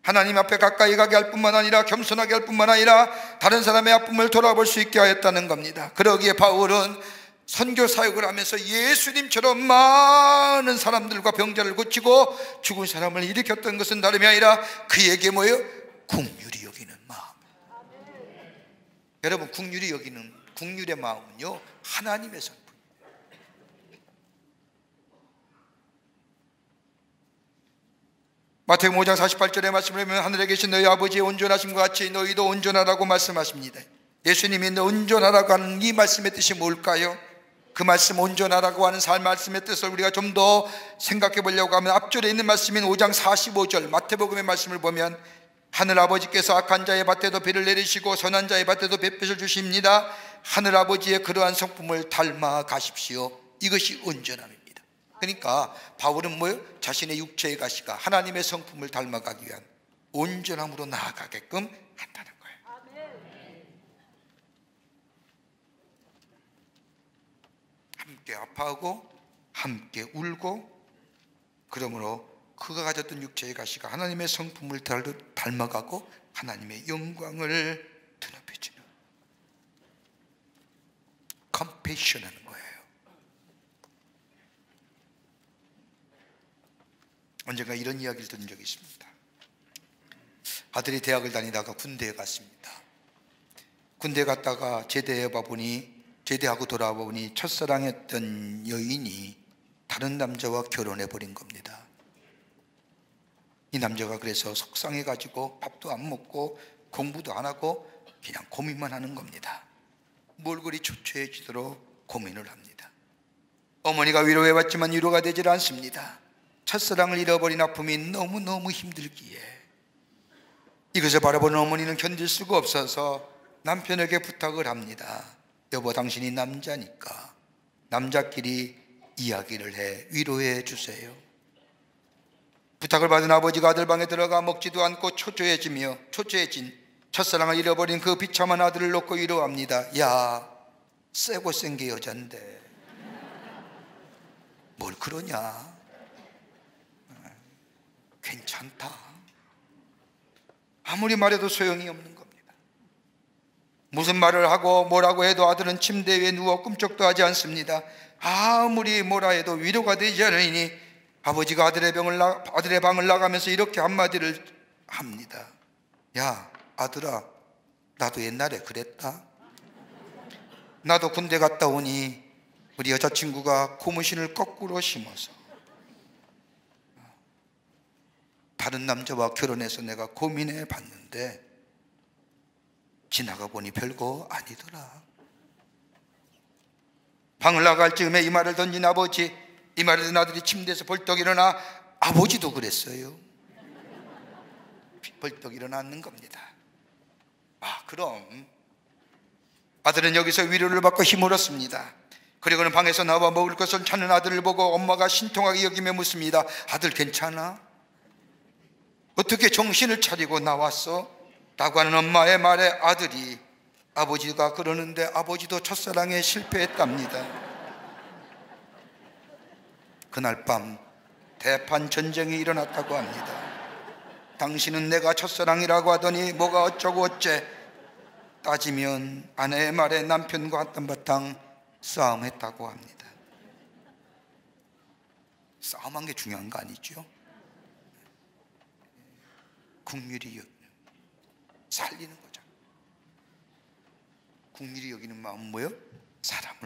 하나님 앞에 가까이 가게 할 뿐만 아니라 겸손하게 할 뿐만 아니라 다른 사람의 아픔을 돌아볼 수 있게 하였다는 겁니다. 그러기에 바울은 선교 사역을 하면서 예수님처럼 많은 사람들과 병자를 고치고 죽은 사람을 일으켰던 것은 다름이 아니라 그에게 뭐예요? 긍휼히 여기는 마음. 여러분, 긍휼히 여기는 긍휼의 마음은요, 하나님의 성품. 마태복음 5장 48절의 말씀을 보면 하늘에 계신 너희 아버지의 온전하심과 같이 너희도 온전하라고 말씀하십니다. 예수님이 온전하라고 하는 이 말씀의 뜻이 뭘까요? 그 말씀, 온전하라고 하는 말씀의 뜻을 우리가 좀 더 생각해 보려고 하면 앞절에 있는 말씀인 5장 45절 마태복음의 말씀을 보면 하늘 아버지께서 악한 자의 밭에도 비를 내리시고 선한 자의 밭에도 햇빛을 주십니다. 하늘 아버지의 그러한 성품을 닮아 가십시오. 이것이 온전함입니다. 그러니까 바울은 뭐예요? 자신의 육체의 가시가 하나님의 성품을 닮아가기 위한 온전함으로 나아가게끔 한다는 거예요. 함께 아파하고 함께 울고, 그러므로 그가 가졌던 육체의 가시가 하나님의 성품을 닮아가고 하나님의 영광을 드높여주는 컴패션 하는 거예요. 언젠가 이런 이야기를 들은 적이 있습니다. 아들이 대학을 다니다가 군대에 갔습니다. 군대에 갔다가 제대하고 돌아와 보니 첫사랑했던 여인이 다른 남자와 결혼해 버린 겁니다. 이 남자가 그래서 속상해 가지고 밥도 안 먹고 공부도 안 하고 그냥 고민만 하는 겁니다. 뭘 그리 초췌해지도록 고민을 합니다. 어머니가 위로해 봤지만 위로가 되질 않습니다. 첫사랑을 잃어버린 아픔이 너무너무 힘들기에 이것을 바라보는 어머니는 견딜 수가 없어서 남편에게 부탁을 합니다. 여보, 당신이 남자니까 남자끼리 이야기를 해 위로해 주세요. 부탁을 받은 아버지가 아들 방에 들어가 먹지도 않고 초조해진 첫사랑을 잃어버린 그 비참한 아들을 놓고 위로합니다. 야, 세고 센 게 여잔데 뭘 그러냐? 괜찮다. 아무리 말해도 소용이 없는 겁니다. 무슨 말을 하고 뭐라고 해도 아들은 침대 위에 누워 꿈쩍도 하지 않습니다. 아무리 뭐라 해도 위로가 되지 않으니 아버지가 아들의 방을 나가면서 이렇게 한마디를 합니다. 야, 아들아, 나도 옛날에 그랬다. 나도 군대 갔다 오니 우리 여자친구가 고무신을 거꾸로 심어서 다른 남자와 결혼해서 내가 고민해 봤는데 지나가 보니 별거 아니더라. 방을 나갈 즈음에 이 말을 던진 아버지, 이 말을 듣는 아들이 침대에서 벌떡 일어나, 아버지도 그랬어요. 벌떡 일어나는 겁니다. 그럼 아들은 여기서 위로를 받고 힘을 얻습니다. 그리고는 방에서 나와 먹을 것을 찾는 아들을 보고 엄마가 신통하게 여기며 묻습니다. 아들 괜찮아? 어떻게 정신을 차리고 나왔어? 라고 하는 엄마의 말에 아들이, 아버지가 그러는데 아버지도 첫사랑에 실패했답니다. 그날 밤 대판 전쟁이 일어났다고 합니다. 당신은 내가 첫사랑이라고 하더니 뭐가 어쩌고 어째, 따지면 아내의 말에 남편과 한바탕 싸움했다고 합니다. 싸움한 게 중요한 거 아니죠? 긍휼히 살리는 거죠. 긍휼히 여기는 마음은 뭐예요? 사람을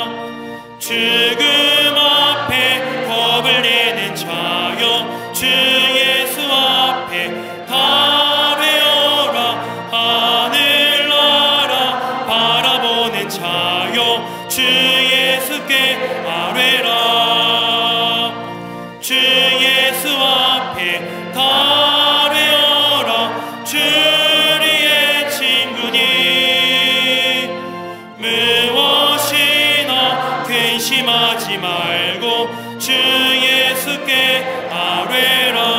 아뢰라. 주 예수 앞에 다 아뢰어라. 주리의 친구니 무엇이나 근심하지 말고 주 예수께 아뢰라.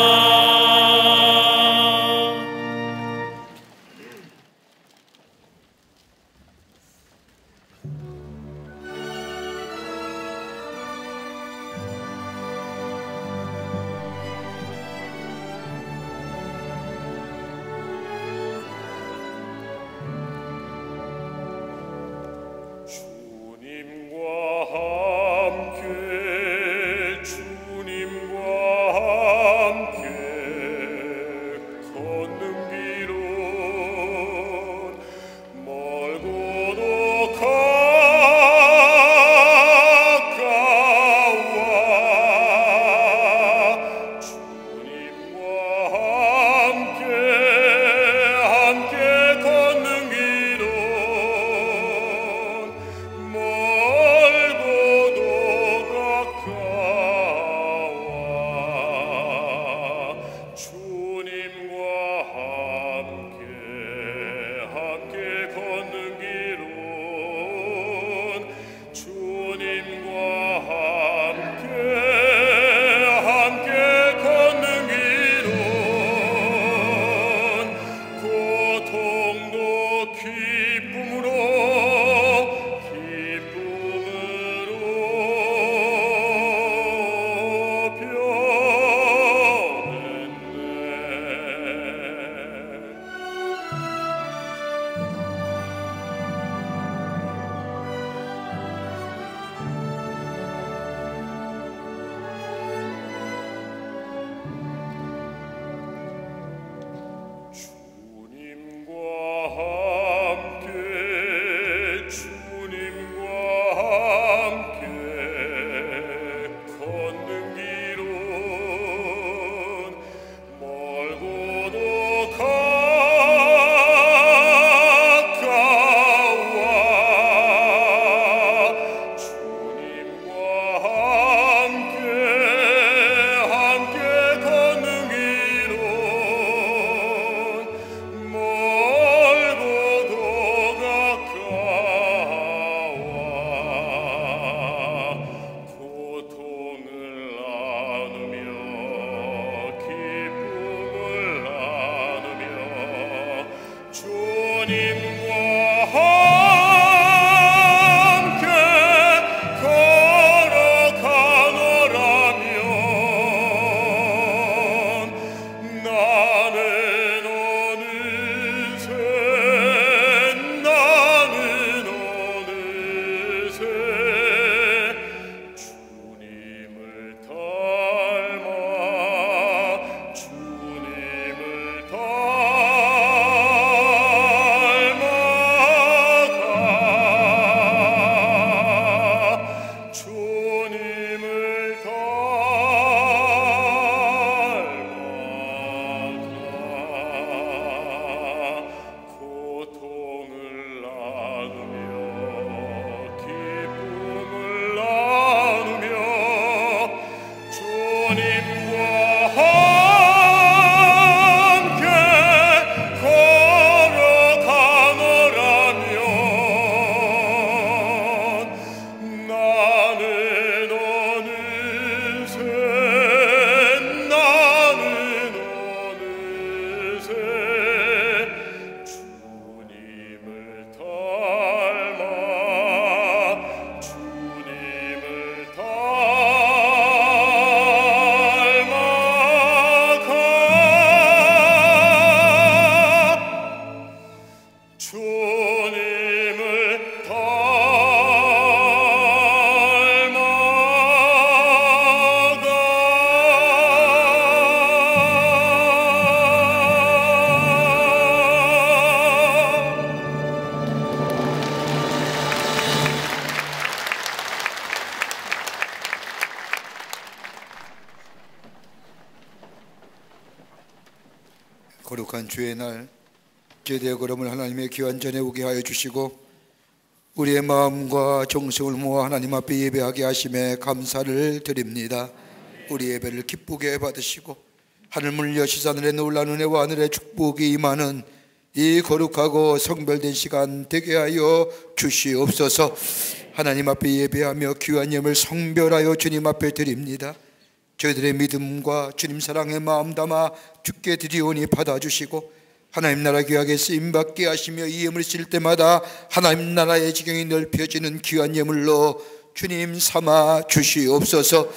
거룩한 주의 날 제대의 걸음을 하나님의 귀한 전에 오게 하여 주시고 우리의 마음과 정성을 모아 하나님 앞에 예배하게 하심에 감사를 드립니다. 우리 예배를 기쁘게 받으시고 하늘문 여시사 하늘의 놀라운 은혜와 하늘의 축복이 임하는 이 거룩하고 성별된 시간 되게 하여 주시옵소서. 하나님 앞에 예배하며 귀한 예물 성별하여 주님 앞에 드립니다. 저희들의 믿음과 주님 사랑의 마음 담아 주께 드리오니 받아주시고 하나님 나라 귀하게 쓰임받게 하시며 이 예물을 칠 때마다 하나님 나라의 지경이 넓혀지는 귀한 예물로 주님 삼아 주시옵소서.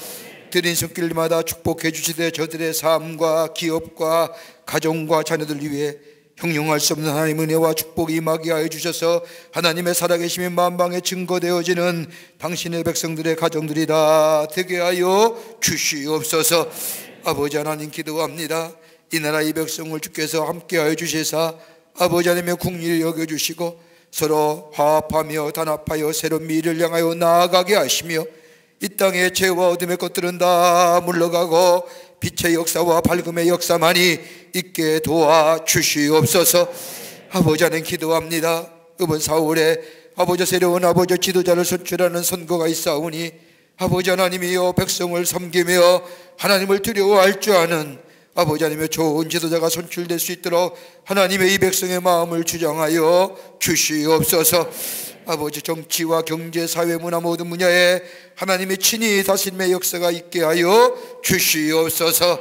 드린 손길마다 축복해 주시되 저들의 삶과 기업과 가정과 자녀들 위해 형용할 수 없는 하나님의 은혜와 축복이 임하게 하여 주셔서 하나님의 살아계심이 만방에 증거되어지는 당신의 백성들의 가정들이 다 되게 하여 주시옵소서. 아버지 하나님 기도합니다. 이 나라 이 백성을 주께서 함께하여 주시사 아버지 하나님의 국리를 여겨주시고 서로 화합하며 단합하여 새로운 미래를 향하여 나아가게 하시며 이 땅의 죄와 어둠의 것들은 다 물러가고 빛의 역사와 밝음의 역사만이 있게 도와주시옵소서. 아버지 하나님 기도합니다. 이번 4월에 아버지 새로운 아버지 지도자를 선출하는 선거가 있사오니 아버지 하나님이여 백성을 섬기며 하나님을 두려워할 줄 아는 아버지 하나님의 좋은 지도자가 선출될 수 있도록 하나님의 이 백성의 마음을 주장하여 주시옵소서. 아버지 정치와 경제, 사회, 문화 모든 분야에 하나님의 친히 다스림의 역사가 있게 하여 주시옵소서.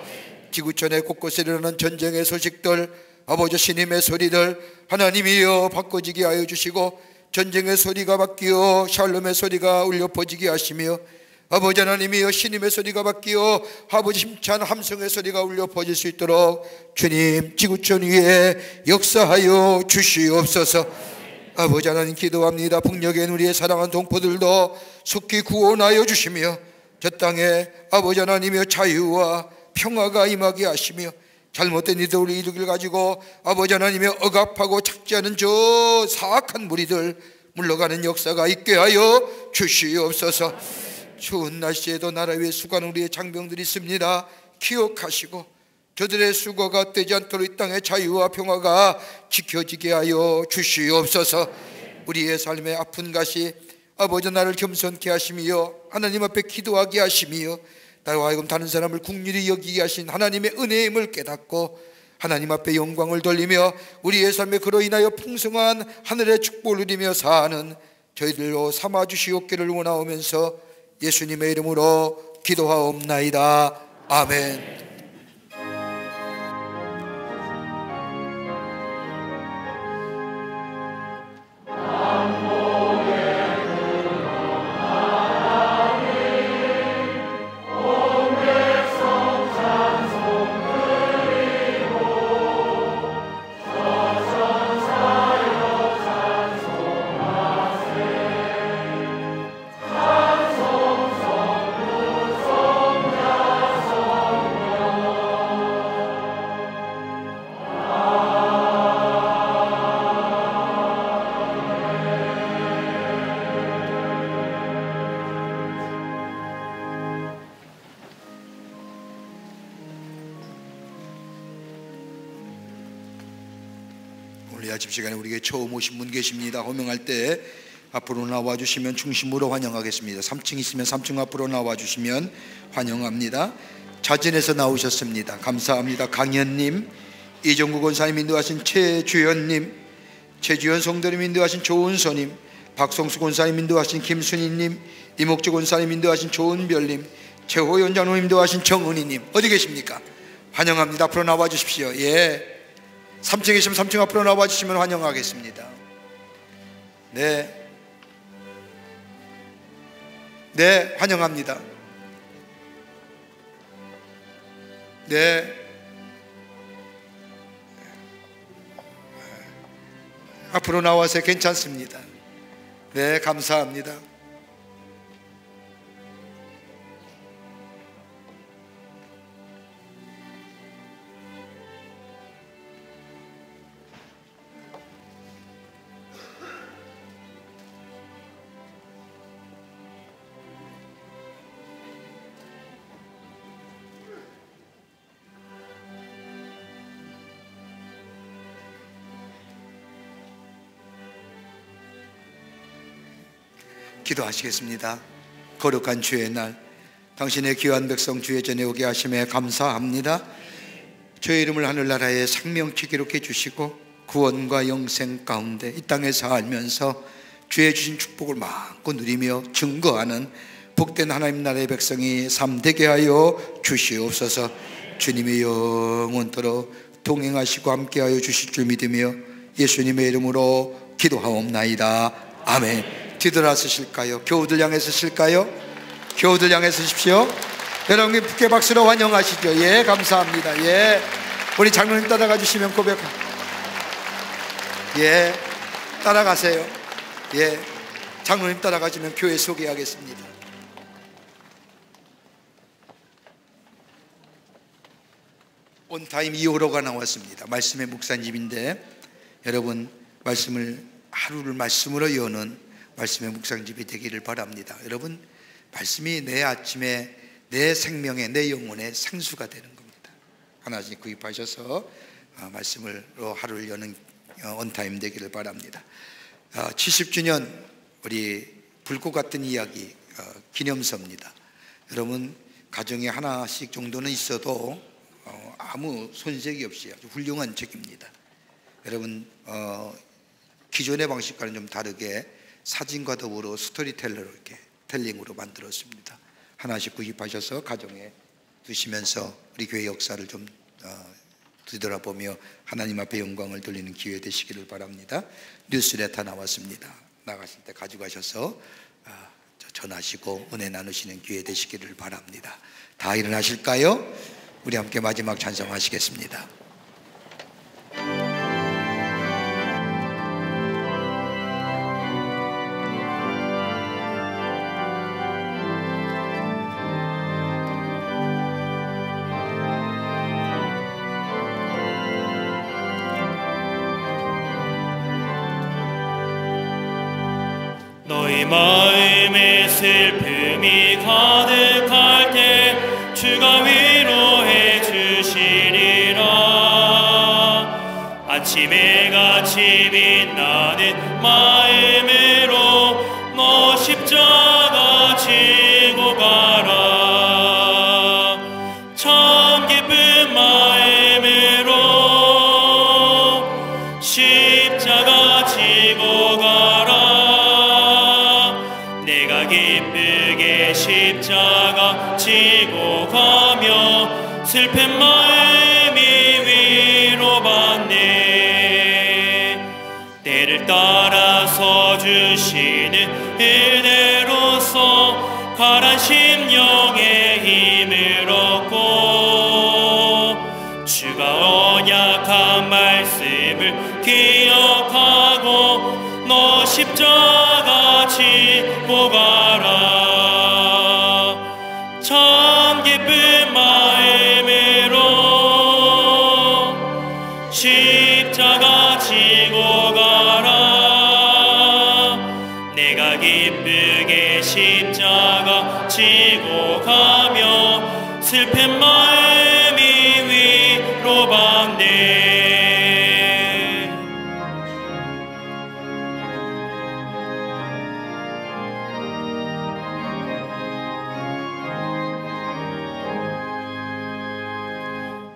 지구촌의 곳곳에 일어나는 전쟁의 소식들 아버지 신임의 소리들 하나님이여 바꿔지게 하여 주시고 전쟁의 소리가 바뀌어 샬롬의 소리가 울려 퍼지게 하시며 아버지 하나님이여 신임의 소리가 바뀌어 아버지 힘찬 함성의 소리가 울려 퍼질 수 있도록 주님 지구촌 위에 역사하여 주시옵소서. 아버지 하나님 기도합니다. 북녘엔 우리의 사랑하는 동포들도 속히 구원하여 주시며 저 땅에 아버지 하나님이여 자유와 평화가 임하게 하시며 잘못된 이들을 가지고 아버지 하나님의 억압하고 착지하는 저 사악한 무리들 물러가는 역사가 있게 하여 주시옵소서. 추운 날씨에도 나라 위에 수고하는 우리의 장병들이 있습니다. 기억하시고 저들의 수고가 떼지 않도록 이 땅의 자유와 평화가 지켜지게 하여 주시옵소서. 우리의 삶의 아픈 가시 아버지 나를 겸손케 하시며 하나님 앞에 기도하게 하시며 나와 하여금 다른 사람을 국률이 여기게 하신 하나님의 은혜의 힘을 깨닫고 하나님 앞에 영광을 돌리며 우리의 삶에 그로 인하여 풍성한 하늘의 축복을 누리며 사는 저희들로 삼아주시옵기를 원하오면서 예수님의 이름으로 기도하옵나이다. 아멘. 아침 시간에 우리에게 처음 오신 분 계십니다. 호명할 때 앞으로 나와주시면 중심으로 환영하겠습니다. 3층 있으면 3층 앞으로 나와주시면 환영합니다. 자진해서 나오셨습니다. 감사합니다. 강현님, 이종국 권사님 인도하신 최주연님, 최주연 성도님 인도하신 조은서님, 박성수 권사님 인도하신 김순희님, 이목주 권사님 인도하신 조은별님, 최호연 장로님 인도하신 정은희님 어디 계십니까? 환영합니다. 앞으로 나와주십시오. 예. 3층에 있으면 3층 앞으로 나와 주시면 환영하겠습니다. 네, 네, 환영합니다. 네, 앞으로 나와서 괜찮습니다. 네, 감사합니다. 기도하시겠습니다. 거룩한 주의 날, 당신의 귀한 백성 주의 전에 오게 하심에 감사합니다. 주의 이름을 하늘나라에 생명치 기록해 주시고 구원과 영생 가운데 이 땅에 살면서 주의 주신 축복을 마음껏 누리며 증거하는 복된 하나님 나라의 백성이 삼되게 하여 주시옵소서. 주님의 영원토록 동행하시고 함께하여 주실 줄 믿으며 예수님의 이름으로 기도하옵나이다. 아멘. 뒤돌아서실까요? 교우들 향해 서실까요? 교우들 향해 서십시오. 여러분 북계 박수로 환영하시죠. 예, 감사합니다. 예, 우리 장로님 따라가 주시면 예, 따라가세요. 예, 장로님 따라가시면 교회 소개하겠습니다. 온타임 2호로가 나왔습니다. 말씀의 묵상집인데 여러분 말씀을 하루를 말씀으로 여는 말씀의 묵상집이 되기를 바랍니다. 여러분 말씀이 내 아침에 내 생명에 내 영혼의 생수가 되는 겁니다. 하나씩 구입하셔서 말씀으로 하루를 여는 온타임 되기를 바랍니다. 70주년 우리 불꽃 같은 이야기 기념서입니다. 여러분 가정에 하나씩 정도는 있어도 아무 손색이 없이 아주 훌륭한 책입니다. 여러분 기존의 방식과는 좀 다르게 사진과 더불어 스토리텔러로 이렇게 텔링으로 만들었습니다. 하나씩 구입하셔서 가정에 두시면서 우리 교회 역사를 좀 뒤돌아보며 하나님 앞에 영광을 돌리는 기회 되시기를 바랍니다. 뉴스레터 나왔습니다. 나가실 때 가져가셔서 전하시고 은혜 나누시는 기회 되시기를 바랍니다. 다 일어나실까요? 우리 함께 마지막 찬송하시겠습니다. 너희 마음에 슬픔이 가득할 때 주가 위로해 주시리라. 아침에 같이 빛나는 마음으로 너 십자가 지고 가라. 참 기쁜 마음으로 십자가 지고 가라. 내가 기쁘게 십자가 지고 가며 슬픈 마음이 위로받네. 때를 따라서 주시는 은혜로서 가란 심령의 힘을 얻고 주가 언약한 말씀을 기억하고 너 십자가 지고 가라. 참 기쁜 마음으로 십자가 지고 가라. 내가 기쁘게 십자가 지고 가며 슬픈 마음이 위로받네.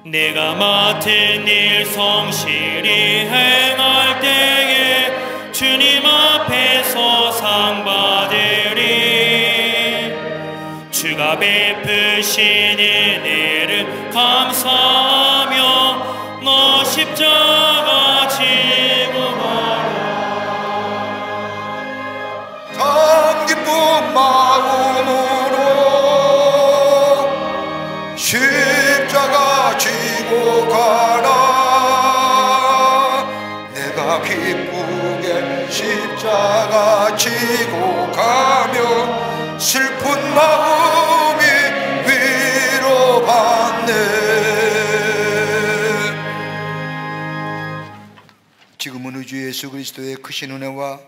내가 맡은 일 성실히 행할 때에 주님 앞에서 상 받으리. 주가 베푸신 은혜를 감사하며 너 십자가 지고 가라. 참 기쁜 마음으로 십자가 지고 가라. 내가 기쁘게 십자가 지고 가며 슬픈 마음이 위로받네. 지금은 우주 예수 그리스도의 크신 은혜와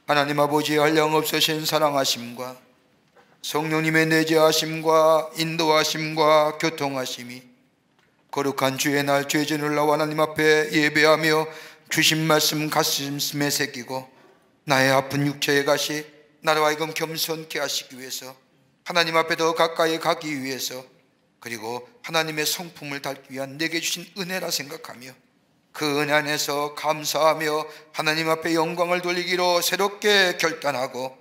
하나님 아버지의 한량없으신 사랑하심과 성령님의 내재하심과 인도하심과 교통하심이 거룩한 주의 날 죄전을 나와 하나님 앞에 예배하며 주신 말씀 가슴에 새기고 나의 아픈 육체의 가시 나로 하여금 겸손케 하시기 위해서, 하나님 앞에 더 가까이 가기 위해서, 그리고 하나님의 성품을 닮기 위한 내게 주신 은혜라 생각하며 그 은혜 안에서 감사하며 하나님 앞에 영광을 돌리기로 새롭게 결단하고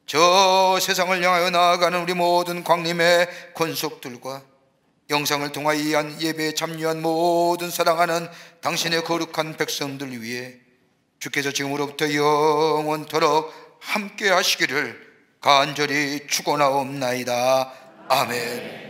저 세상을 향하여 나아가는 우리 모든 광림의 권속들과 영상을 통하여 이 예배에 참여한 모든 사랑하는 당신의 거룩한 백성들 위해 주께서 지금으로부터 영원토록 함께 하시기를 간절히 축원하옵나이다. 아멘.